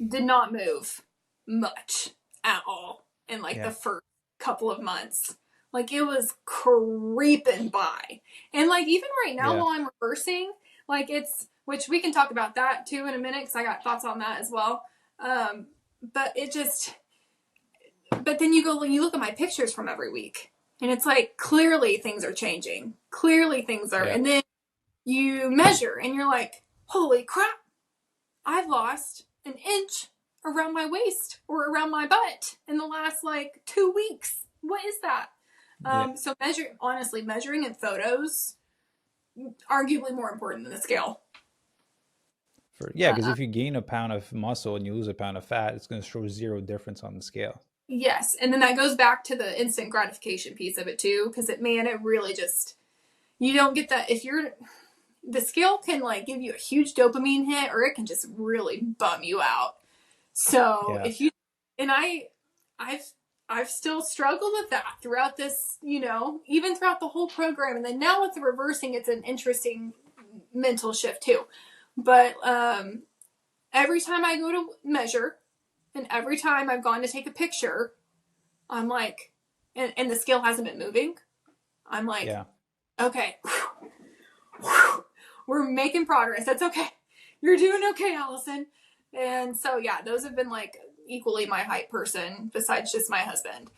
did not move much at all in like the Yeah. first couple of months. Like it was creeping by. And like even right now Yeah. while I'm reversing, like it's, which we can talk about that too in a minute because I got thoughts on that as well. But it just, but then you go and you look at my pictures from every week and it's like clearly things are changing. Clearly things are, Yeah. and then you measure and you're like, holy crap, I've lost an inch around my waist or around my butt in the last like 2 weeks. What is that? Yeah. So honestly, measuring in photos, arguably more important than the scale. Yeah, because Uh, if you gain a pound of muscle and you lose a pound of fat, it's going to show zero difference on the scale. yes. And then that goes back to the instant gratification piece of it too. Because it really just, you don't get that. The scale can like give you a huge dopamine hit or it can just really bum you out. So Yeah. I've I've still struggled with that throughout this, even throughout the whole program. And then now with the reversing, it's an interesting mental shift too. But every time I go to measure and every time I've gone to take a picture, I'm like, and the scale hasn't been moving. I'm like, Yeah. okay, we're making progress. That's okay. You're doing okay, Allison. And so, yeah, those have been like equally my hype person besides just my husband.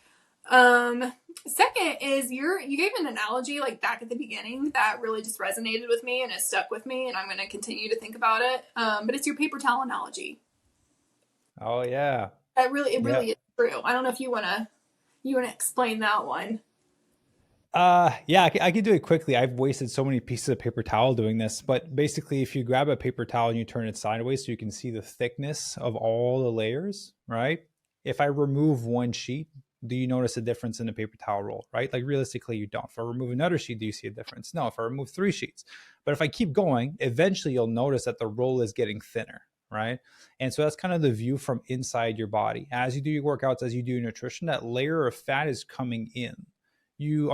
Second is you gave an analogy like back at the beginning that really just resonated with me and has stuck with me, and I'm going to continue to think about it. But it's your paper towel analogy. Oh yeah. It Yeah. really is true. I don't know if you want to explain that one. Yeah, I can do it quickly. I've wasted so many pieces of paper towel doing this, but basically, if you grab a paper towel and you turn it sideways so you can see the thickness of all the layers, right? If I remove one sheet, do you notice a difference in the paper towel roll, right? Like realistically, you don't. If I remove another sheet, do you see a difference? No. If I remove 3 sheets, but if I keep going, eventually you'll notice that the roll is getting thinner, right? And so that's kind of the view from inside your body. As you do your workouts, as you do your nutrition, that layer of fat is coming in. You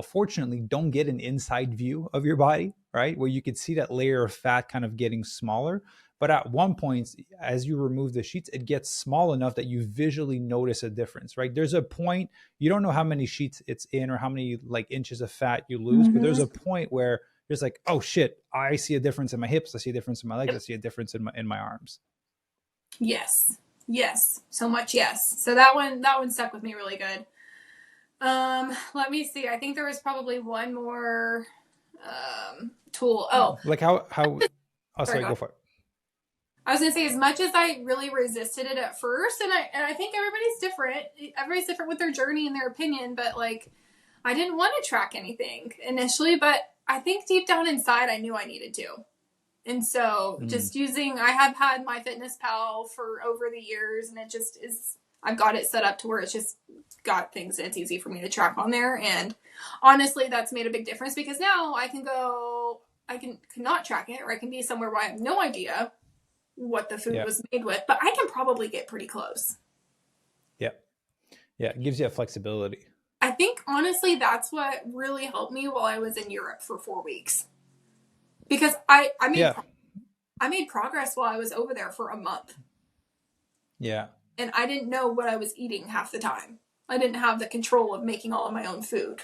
fortunately don't get an inside view of your body, right? Where you could see that layer of fat kind of getting smaller. But at one point, as you remove the sheets, it gets small enough that you visually notice a difference, right? There's a point, you don't know how many sheets it's in or how many like inches of fat you lose, but there's a point where there's like, oh shit, I see a difference in my hips, I see a difference in my legs, I see a difference in my arms. Yes. Yes. So much yes. So that one stuck with me really good. Let me see. I think there was probably one more tool. Oh, Like how sorry, go go ahead. for it. I was gonna say, as much as I really resisted it at first, and I think everybody's different. Everybody's different with their journey and their opinion, but like I didn't want to track anything initially, but I think deep down inside I knew I needed to. And so just I have had MyFitnessPal for over the years, and it just is, I've got it set up to where it's just got things and it's easy for me to track on there. And honestly, that's made a big difference because now I can not track it, or I can be somewhere where I have no idea what the food was made with, but I can probably get pretty close. Yeah. Yeah. It gives you a flexibility. I think honestly, that's what really helped me while I was in Europe for 4 weeks. Because I made progress while I was over there for a month. Yeah. And I didn't know what I was eating half the time. I didn't have the control of making all of my own food.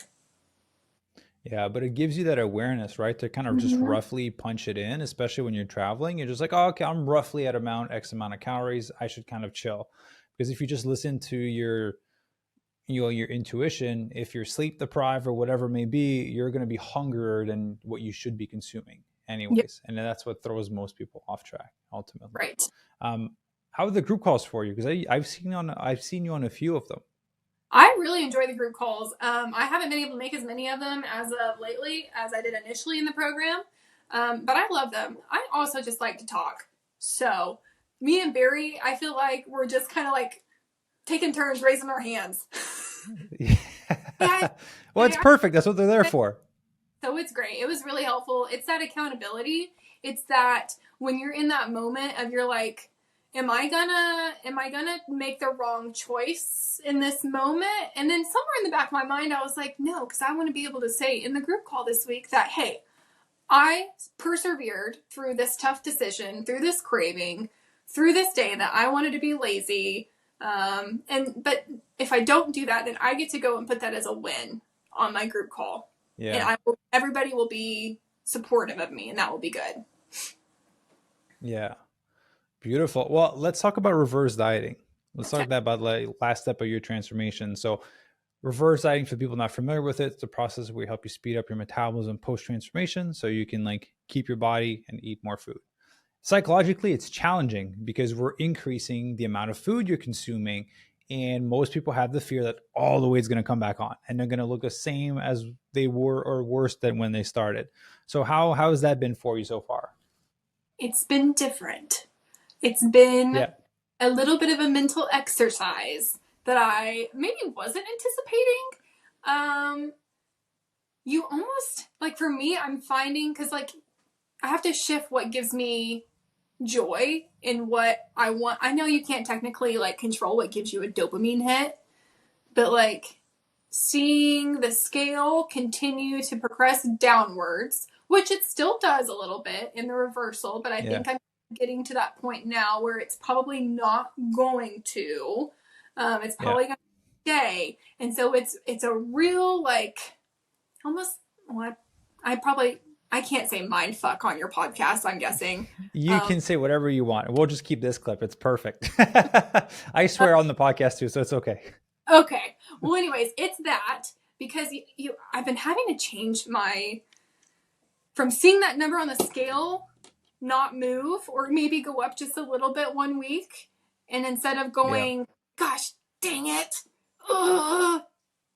Yeah, but it gives you that awareness, right? To kind of just roughly punch it in, especially when you're traveling. You're just like, oh, okay, I'm roughly at X amount of calories. I should kind of chill. Because if you just listen to your intuition, if you're sleep deprived or whatever it may be, you're going to be hungrier than what you should be consuming anyways. Yep. And that's what throws most people off track ultimately. Right. How are the group calls for you? Because I've seen you on a few of them. I really enjoy the group calls. I haven't been able to make as many of them as of lately as I did initially in the program. But I love them. I also just like to talk. So me and Barry, I feel like we're just kind of like taking turns raising our hands. Yeah. Well, it's perfect. That's what they're there for. So it's great. It was really helpful. It's that accountability. It's that when you're in that moment of you're like, am I gonna make the wrong choice in this moment? And then somewhere in the back of my mind, I was like, no, because I want to be able to say in the group call this week that, hey, I persevered through this tough decision, through this craving, through this day that I wanted to be lazy. But if I don't do that, then I get to go and put that as a win on my group call. Yeah. And everybody will be supportive of me, and that will be good. Yeah. Beautiful. Well, let's talk about reverse dieting. Let's talk about the last step of your transformation. So reverse dieting, for people not familiar with it, it's a process where we help you speed up your metabolism post transformation so you can like keep your body and eat more food. Psychologically, it's challenging because we're increasing the amount of food you're consuming, and most people have the fear that all the weight is going to come back on and they're going to look the same as they were or worse than when they started. So how has that been for you so far? It's been different. It's been Yeah. a little bit of a mental exercise that I maybe wasn't anticipating. You almost, like, for me, I'm finding, because like I have to shift what gives me joy in what I want. I know you can't technically like control what gives you a dopamine hit, but like seeing the scale continue to progress downwards, which it still does a little bit in the reversal, but I think I'm getting to that point now where it's probably not going to. It's probably going to stay, and so it's a real like almost. Well, I can't say mind fuck on your podcast, I'm guessing. You can say whatever you want. We'll just keep this clip. It's perfect. I swear on the podcast too, so it's okay. Okay. Well, anyways, it's that because I've been having to change from seeing that number on the scale not move or maybe go up just a little bit one week, and instead of going, gosh, dang it,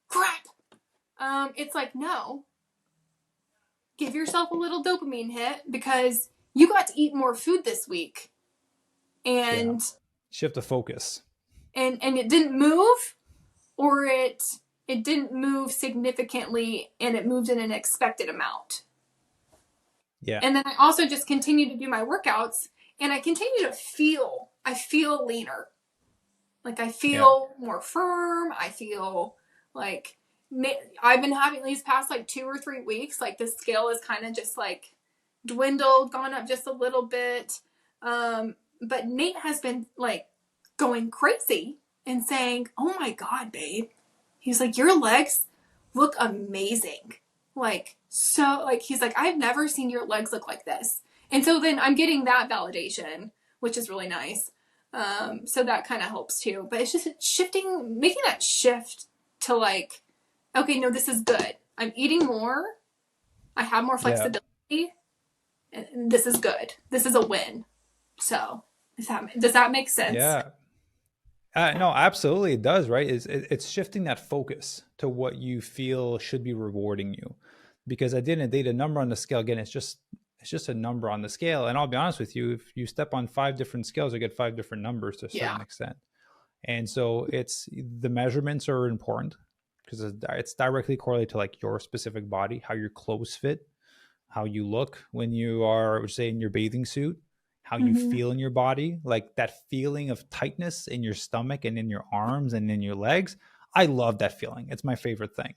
crap, it's like, no, give yourself a little dopamine hit because you got to eat more food this week, and shift the focus, and it didn't move, or it didn't move significantly, and it moved in an expected amount. Yeah. And then I also just continue to do my workouts, and I continue to feel leaner. Like I feel more firm. I feel like I've been having these past like 2 or 3 weeks, like the scale is kind of just like dwindled, gone up just a little bit. But Nate has been like going crazy and saying, "Oh my God, babe." He's like, "Your legs look amazing." Like, so, like, he's like, "I've never seen your legs look like this." And so then I'm getting that validation, which is really nice. So that kind of helps too. But it's just making that shift to like, okay, no, this is good. I'm eating more. I have more flexibility. And this is good. This is a win. So does that make sense? Yeah. No, absolutely it does, right? It's shifting that focus to what you feel should be rewarding you. Because at the end of the day, the number on the scale, again, it's just a number on the scale. And I'll be honest with you, if you step on 5 different scales, you get 5 different numbers to a certain extent. And so the measurements are important because it's directly correlated to like your specific body, how your clothes fit, how you look when you are, say, in your bathing suit, how you feel in your body, like that feeling of tightness in your stomach and in your arms and in your legs. I love that feeling. It's my favorite thing,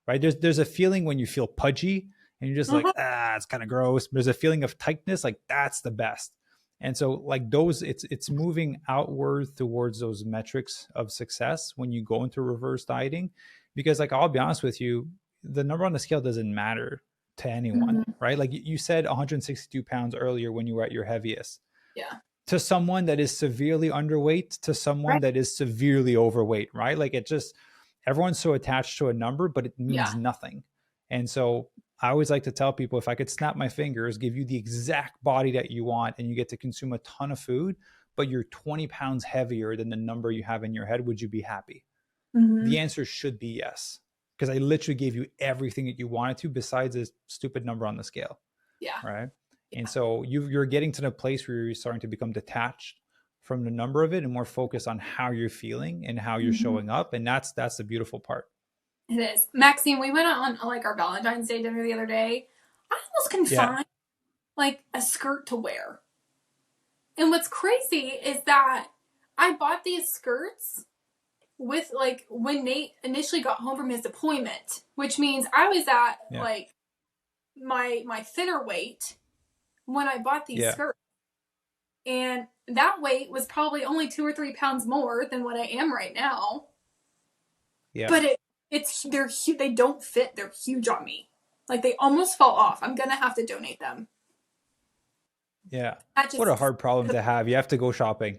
right? There's a feeling when you feel pudgy and you're just like, it's kind of gross. There's a feeling of tightness, like that's the best. And so like those, it's moving outward towards those metrics of success when you go into reverse dieting, because like, I'll be honest with you, the number on the scale doesn't matter to anyone, right? Like you said 162 pounds earlier when you were at your heaviest. Yeah. To someone that is severely underweight, to someone that is severely overweight, right? Like it just, everyone's so attached to a number, but it means nothing. And so I always like to tell people, if I could snap my fingers, give you the exact body that you want, and you get to consume a ton of food, but you're 20 pounds heavier than the number you have in your head, would you be happy? The answer should be yes. Because I literally gave you everything that you wanted to besides this stupid number on the scale. Yeah. Right. Yeah. And so you're getting to the place where you're starting to become detached from the number of it and more focused on how you're feeling and how you're showing up. And that's the beautiful part. It is. Maxime, we went on like our Valentine's Day dinner the other day. I almost can find like a skirt to wear. And what's crazy is that I bought these skirts with like when Nate initially got home from his deployment, which means I was at like my thinner weight when I bought these skirts. And that weight was probably only 2 or 3 pounds more than what I am right now. Yeah. But they don't fit. They're huge on me. Like they almost fall off. I'm gonna have to donate them. Yeah. That What a just, hard problem to have. You have to go shopping.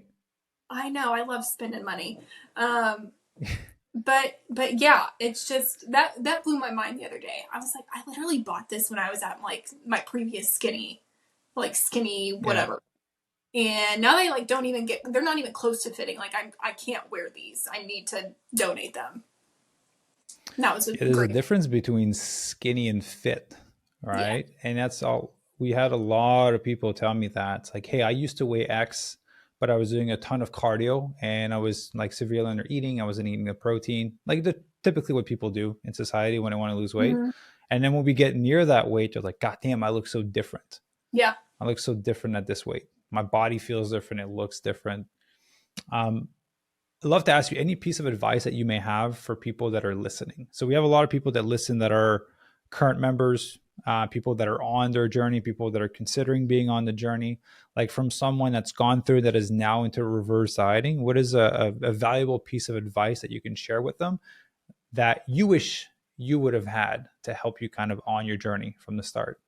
I know. I love spending money. But yeah, it's just that blew my mind the other day. I was like, I literally bought this when I was at like my previous skinny Yeah. whatever. And now they like don't even they're not even close to fitting. Like I can't wear these. I need to donate them. And that was a Yeah, there's a great. difference between skinny and fit, Yeah. right? And that's all. We had a lot of people tell me that. It's like, hey, I used to weigh X, but I was doing a ton of cardio and I was like severely under eating. I wasn't eating the protein, like typically what people do in society when they want to lose weight. Mm-hmm. And then when we get near that weight, they're like, God damn, I look so different. Yeah. I look so different at this weight. My body feels different. It looks different. Um, I'd love to ask you any piece of advice that you may have for people that are listening. So we have a lot of people that listen that are current members, people that are on their journey, people that are considering being on the journey. Like from someone that's gone through that is now into reverse dieting, what is a valuable piece of advice that you can share with them that you wish you would have had to help you kind of on your journey from the start?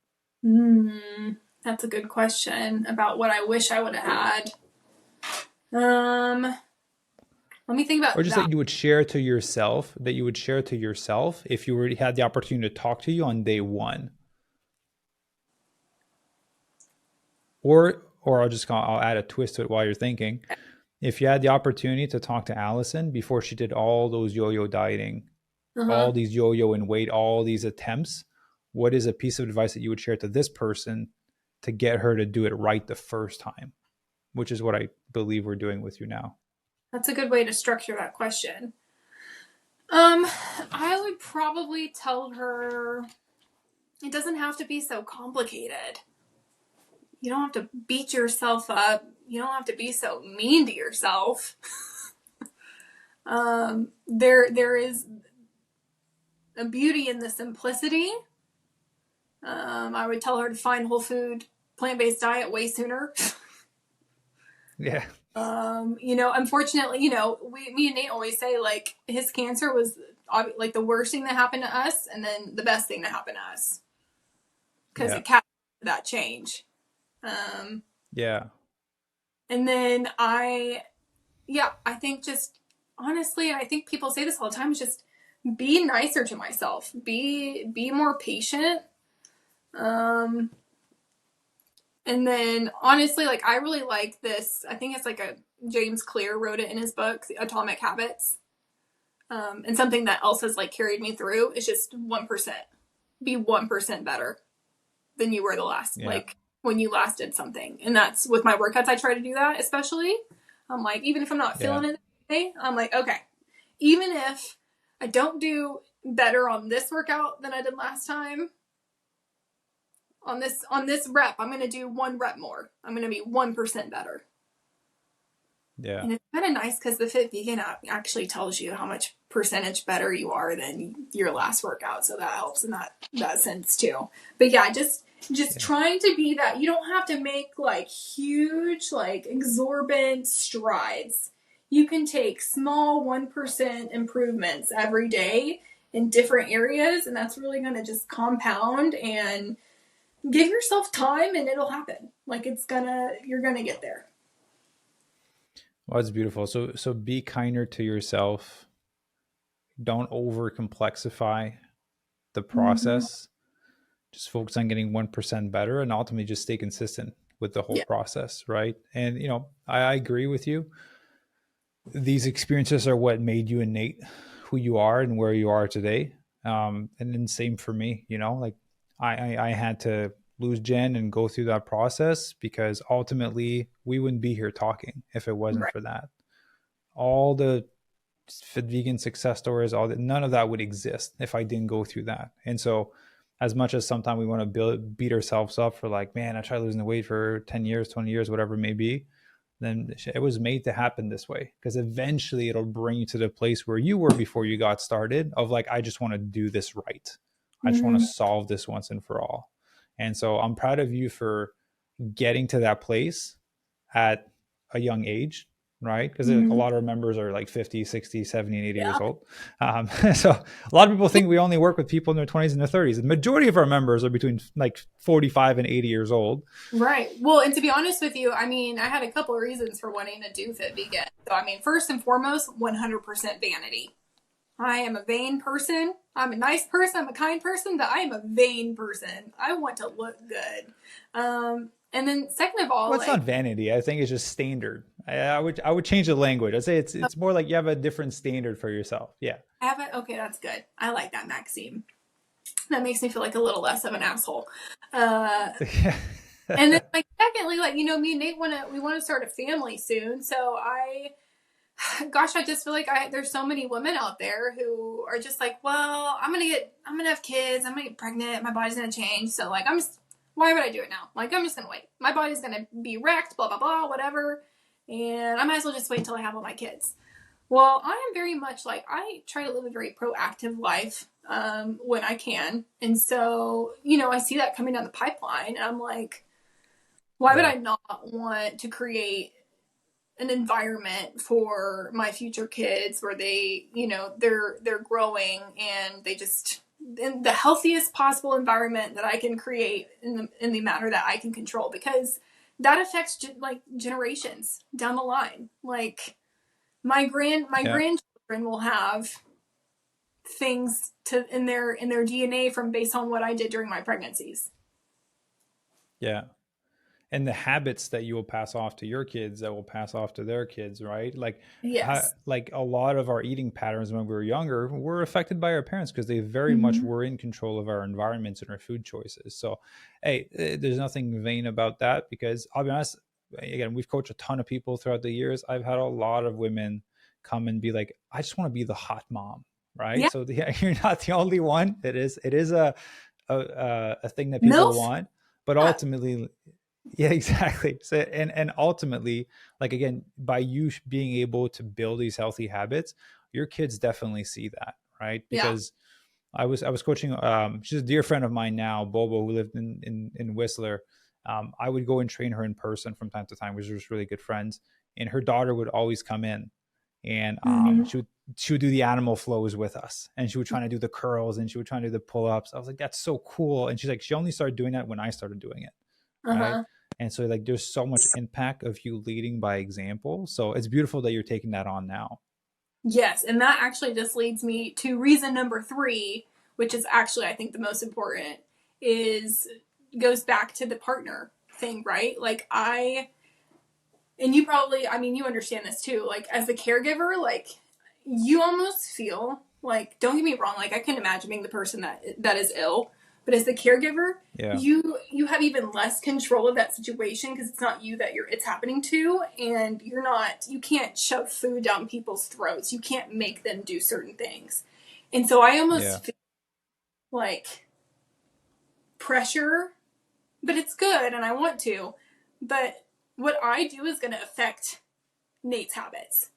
That's a good question about what I wish I would have had. Let me think Or about just that. that you would share to yourself, if you already had the opportunity to talk to you on day one. Or I'll add a twist to it while you're thinking. If you had the opportunity to talk to Allison before she did all those yo-yo dieting, Uh-huh. all these yo-yo in weight, all these attempts, what is a piece of advice that you would share to this person to get her to do it right the first time? Which is what I believe we're doing with you now. That's a good way to structure that question. Um, I would probably tell her it doesn't have to be so complicated. You don't have to beat yourself up. You don't have to be so mean to yourself. There is a beauty in the simplicity. I would tell her to find whole food, plant-based diet way sooner. Yeah. Unfortunately, me and Nate always say like his cancer was like the worst thing that happened to us, and then the best thing that happened to us because Yeah. it captured that change. Um, Yeah. and then I think just honestly, and I think people say this all the time, is just be nicer to myself, be more patient. Um, and then honestly, like I really like this. I think it's like a James Clear wrote it in his book, Atomic Habits. And something that else has like carried me through is just 1%. Be 1% better than you were Yeah. when you last did something. And that's with my workouts. I try to do that, especially. I'm like, even if I'm not Yeah. feeling it today, I'm like, okay, even if I don't do better on this workout than I did last time, on this rep, I'm gonna do 1 rep more. I'm gonna be 1% better. Yeah. And it's kind of nice because the Fit Vegan app actually tells you how much percentage better you are than your last workout, so that helps in that sense too. But yeah, just Yeah. trying to be that. You don't have to make like huge, like exorbitant strides. You can take small 1% improvements every day in different areas, and that's really going to just compound and give yourself time, and it'll happen. Like you're gonna get there. Well, it's beautiful. So be kinder to yourself. Don't over complexify the Mm-hmm. process. Just focus on getting 1% better and ultimately just stay consistent with the whole Yeah. process, right? And I agree with you. These experiences are what made you innate who you are and where you are today. And then same for me, like I had to lose Jen and go through that process because ultimately we wouldn't be here talking if it wasn't Right. for that. All the vegan success stories, all that, none of that would exist if I didn't go through that. And so as much as sometimes we want to beat ourselves up for like, man, I tried losing the weight for 10 years, 20 years, whatever it may be, then it was made to happen this way because eventually it'll bring you to the place where you were before you got started of like, I just want to do this right. I just want to Mm-hmm. solve this once and for all. And so I'm proud of you for getting to that place at a young age, right? Because like a Mhm. lot of our members are like 50, 60, 70, and 80 Yeah. years old. So a lot of people think we only work with people in their 20s and their 30s. The majority of our members are between like 45 and 80 years old. Right. Well, and to be honest with you, I mean, I had a couple of reasons for wanting to do Fit Vegan. So, I mean, first and foremost, 100% vanity. I am a vain person. I'm a nice person. I'm a kind person, but I am a vain person. I want to look good. And then second of all, Well, it's like, not vanity. I think it's just standard. I would change the language. I'd say it's more like you have a different standard for yourself. Yeah. I have it. Okay, that's good. I like that, Maxime. That makes me feel like a little less of an asshole. Uh, and then like secondly, like, me and Nate we want to start a family soon. So gosh, I just feel like there's so many women out there who are just like, well, I'm gonna have kids, I'm gonna get pregnant, my body's gonna change. So like, why would I do it now? Like, I'm just gonna wait. My body's gonna be wrecked, blah blah blah, whatever, and I might as well just wait until I have all my kids. Well, I am very much like, I try to live a very proactive life when I can, and so I see that coming down the pipeline, and I'm like, why would Yeah. I not want to create an environment for my future kids where they're growing and they just in the healthiest possible environment that I can create in the manner that I can control, because that affects like generations down the line. Like my Yeah. grandchildren will have things to in their DNA from based on what I did during my pregnancies. Yeah. And the habits that you will pass off to your kids that will pass off to their kids, right? Like Yes. like a lot of our eating patterns when we were younger were affected by our parents because they very much Mm-hmm. were in control of our environments and our food choices. So hey, there's nothing vain about that, because I'll be honest, again, we've coached a ton of people throughout the years. I've had a lot of women come and be like, I just want to be the hot mom, right? Yeah. So you're not the only one. It is a thing that people MILF. want, but Yeah. ultimately, yeah, exactly. So and ultimately, like again, by you being able to build these healthy habits, your kids definitely see that, right? Yeah. Because I was coaching. She's a dear friend of mine now, Bobo, who lived in Whistler. I would go and train her in person from time to time. We were just really good friends, and her daughter would always come in, and Mm-hmm. she would do the animal flows with us, and she would try to do the curls, and she would try to do the pull ups. I was like, that's so cool. And she's like, she only started doing that when I started doing it, right? Uh-huh. And so like there's so much impact of you leading by example. So it's beautiful that you're taking that on now. Yes, and that actually just leads me to reason number three, which is actually, I think, the most important, is goes back to the partner thing, right? Like and you probably, I mean, you understand this too. Like as the caregiver, like you almost feel like, don't get me wrong, like I can imagine being the person that is ill, but as the caregiver, Yeah. you have even less control of that situation because it's not you that it's happening to, and you can't shove food down people's throats. You can't make them do certain things. And so I Yeah. almost feel like pressure, but it's good and I want to. But what I do is going to affect Nate's habits,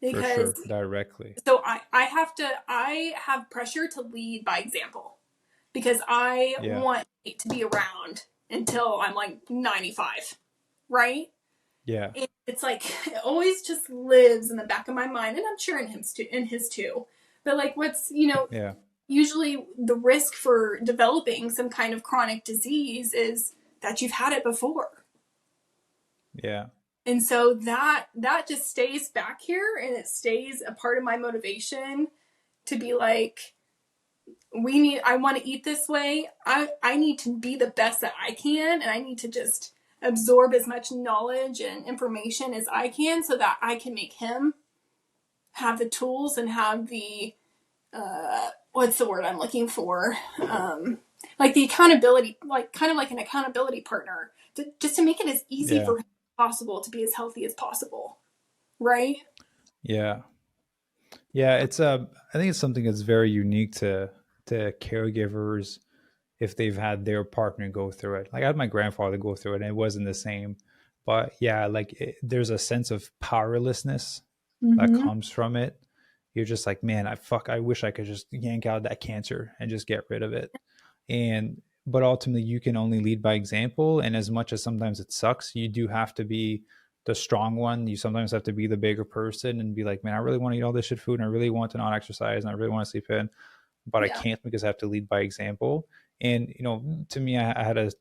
For because sure. Directly. so I have pressure to lead by example, because I Yeah. want Nate to be around until I'm like 95, right? Yeah. And it's like it always just lives in the back of my mind, and I'm sure in his too. But like, what's Yeah. usually the risk for developing some kind of chronic disease is that you've had it before. Yeah. And so that just stays back here, and it stays a part of my motivation to be like, I want to eat this way. I need to be the best that I can, and I need to just absorb as much knowledge and information as I can so that I can make him have the tools and have the what's the word I'm looking for? Like the accountability, like kind of like an accountability partner, just to make it as easy Yeah. for him as possible to be as healthy as possible, right? Yeah. Yeah. I think it's something that's very unique to caregivers if they've had their partner go through it. Like I had my grandfather go through it and it wasn't the same. But yeah, like there's a sense of powerlessness that Mm-hmm. comes from it. You're just like, man, I wish I could just yank out that cancer and just get rid of it. And but ultimately you can only lead by example. And as much as sometimes it sucks, you do have to be the strong one. You sometimes have to be the bigger person and be like, man, I really want to eat all this shit food, and I really want to not exercise, and I really want to sleep in, but I Yeah. can't because I have to lead by example. And, to me, I had a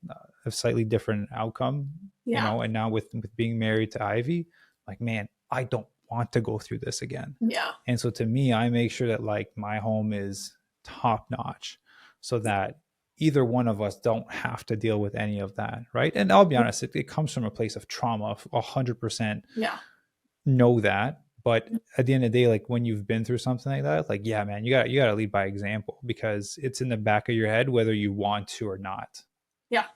slightly different outcome, Yeah. and now with being married to Ivy, like, man, I don't want to go through this again. Yeah. And so to me, I make sure that like my home is top notch so that either one of us don't have to deal with any of that. Right. And I'll be honest, it comes from a place of trauma, 100% Yeah. know that. But at the end of the day, like when you've been through something like that, like, yeah, man, you got to lead by example, because it's in the back of your head, whether you want to or not. Yeah.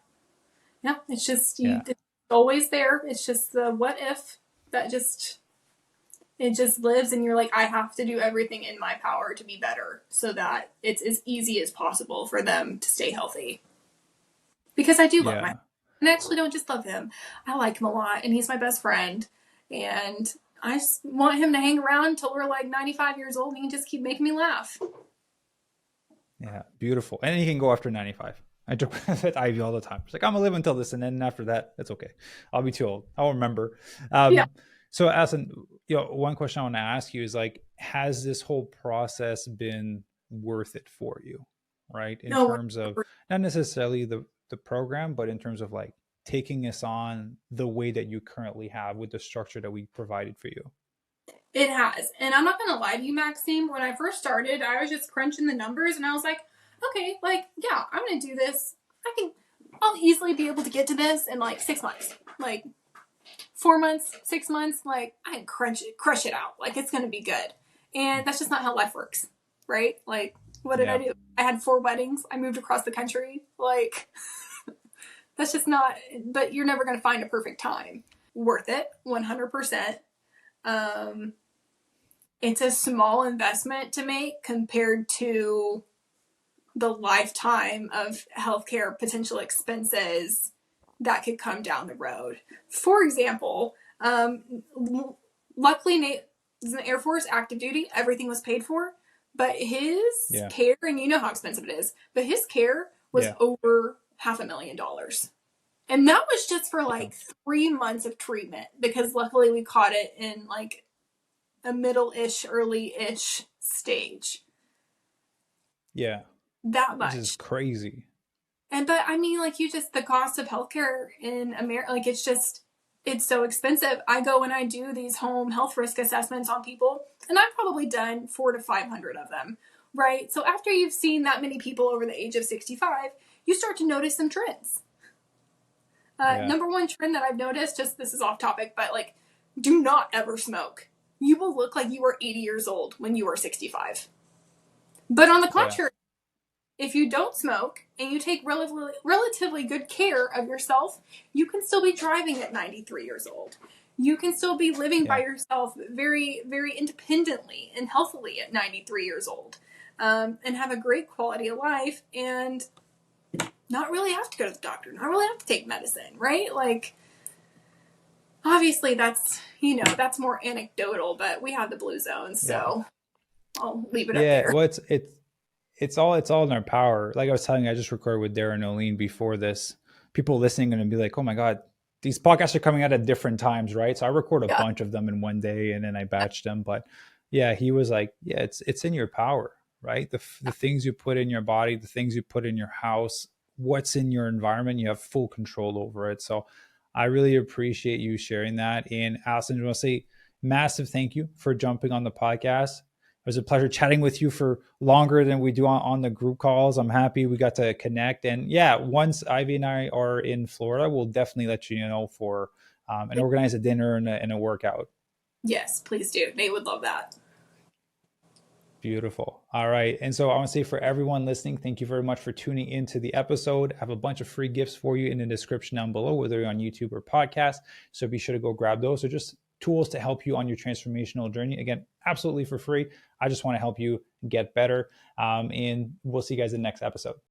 Yeah. It's just, Yeah. it's always there. It's just the what if that it just lives, and you're like, I have to do everything in my power to be better so that it's as easy as possible for them to stay healthy. Because I do love my, Yeah. and I actually don't just love him. I like him a lot, and he's my best friend. And I just want him to hang around until we're like 95 years old, and he can just keep making me laugh. Yeah. Beautiful. And he can go after 95. I joke with Ivy all the time. It's like, I'm gonna live until this, and then after that, it's okay. I'll be too old. I'll remember. Yeah. So, Allison, one question I want to ask you is like, has this whole process been worth it for you, right? In No, terms of not necessarily the program, but in terms of like taking us on the way that you currently have with the structure that we provided for you. it has. And I'm not going to lie to you, Maxime. When I first started, I was just crunching the numbers, and I was like, okay, like, yeah, I'm going to do this. I'll easily be able to get to this in like 6 months. Like 4 months, 6 months, like I can crush it out. Like it's going to be good. And that's just not how life works, right? Like, what did I do? I had 4 weddings. I moved across the country. Like, that's just not, but you're never going to find a perfect time. Worth it, 100%. It's a small investment to make compared to the lifetime of healthcare potential expenses that could come down the road. For example, luckily Nate is in the Air Force, active duty, everything was paid for, but his care, and you know how expensive it is, but his care was over $500,000. And that was just for like 3 months of treatment, because luckily we caught it in like a middle-ish, early-ish stage. Yeah. That much. Which is crazy. But I mean, like, the cost of healthcare in America, like, it's so expensive. I go and I do these home health risk assessments on people, and I've probably done 400 to 500 of them, right? So after you've seen that many people over the age of 65, you start to notice some trends. Number one trend that I've noticed, just this is off topic, but like, do not ever smoke. You will look like you were 80 years old when you were 65. But on the contrary, if you don't smoke and you take relatively good care of yourself, you can still be driving at 93 years old. You can still be living by yourself very, very independently and healthily at 93 years old, and have a great quality of life and not really have to go to the doctor, not really have to take medicine, right? Like, obviously that's more anecdotal, but we have the blue zones, so I'll leave it up there. Well, it's all in our power. Like I was telling you, I just recorded with Darren Oline before this. People listening are going to be like, oh my God, these podcasts are coming out at different times, right? So I record a bunch of them in one day, and then I batch them. But yeah, he was like, yeah, it's in your power, right? The things you put in your body, the things you put in your house, what's in your environment, you have full control over it. So I really appreciate you sharing that. And Allison, I want to say massive thank you for jumping on the podcast. It was a pleasure chatting with you for longer than we do on the group calls. I'm happy we got to connect. And yeah, once Ivy and I are in Florida, we'll definitely let you know for and organize a dinner and a workout. Yes, please do. They would love that. Beautiful. All right. And so I want to say for everyone listening, thank you very much for tuning into the episode. I have a bunch of free gifts for you in the description down below, whether you're on YouTube or podcast. So be sure to go grab those. So just tools to help you on your transformational journey. Again, absolutely for free. I just want to help you get better. And we'll see you guys in the next episode.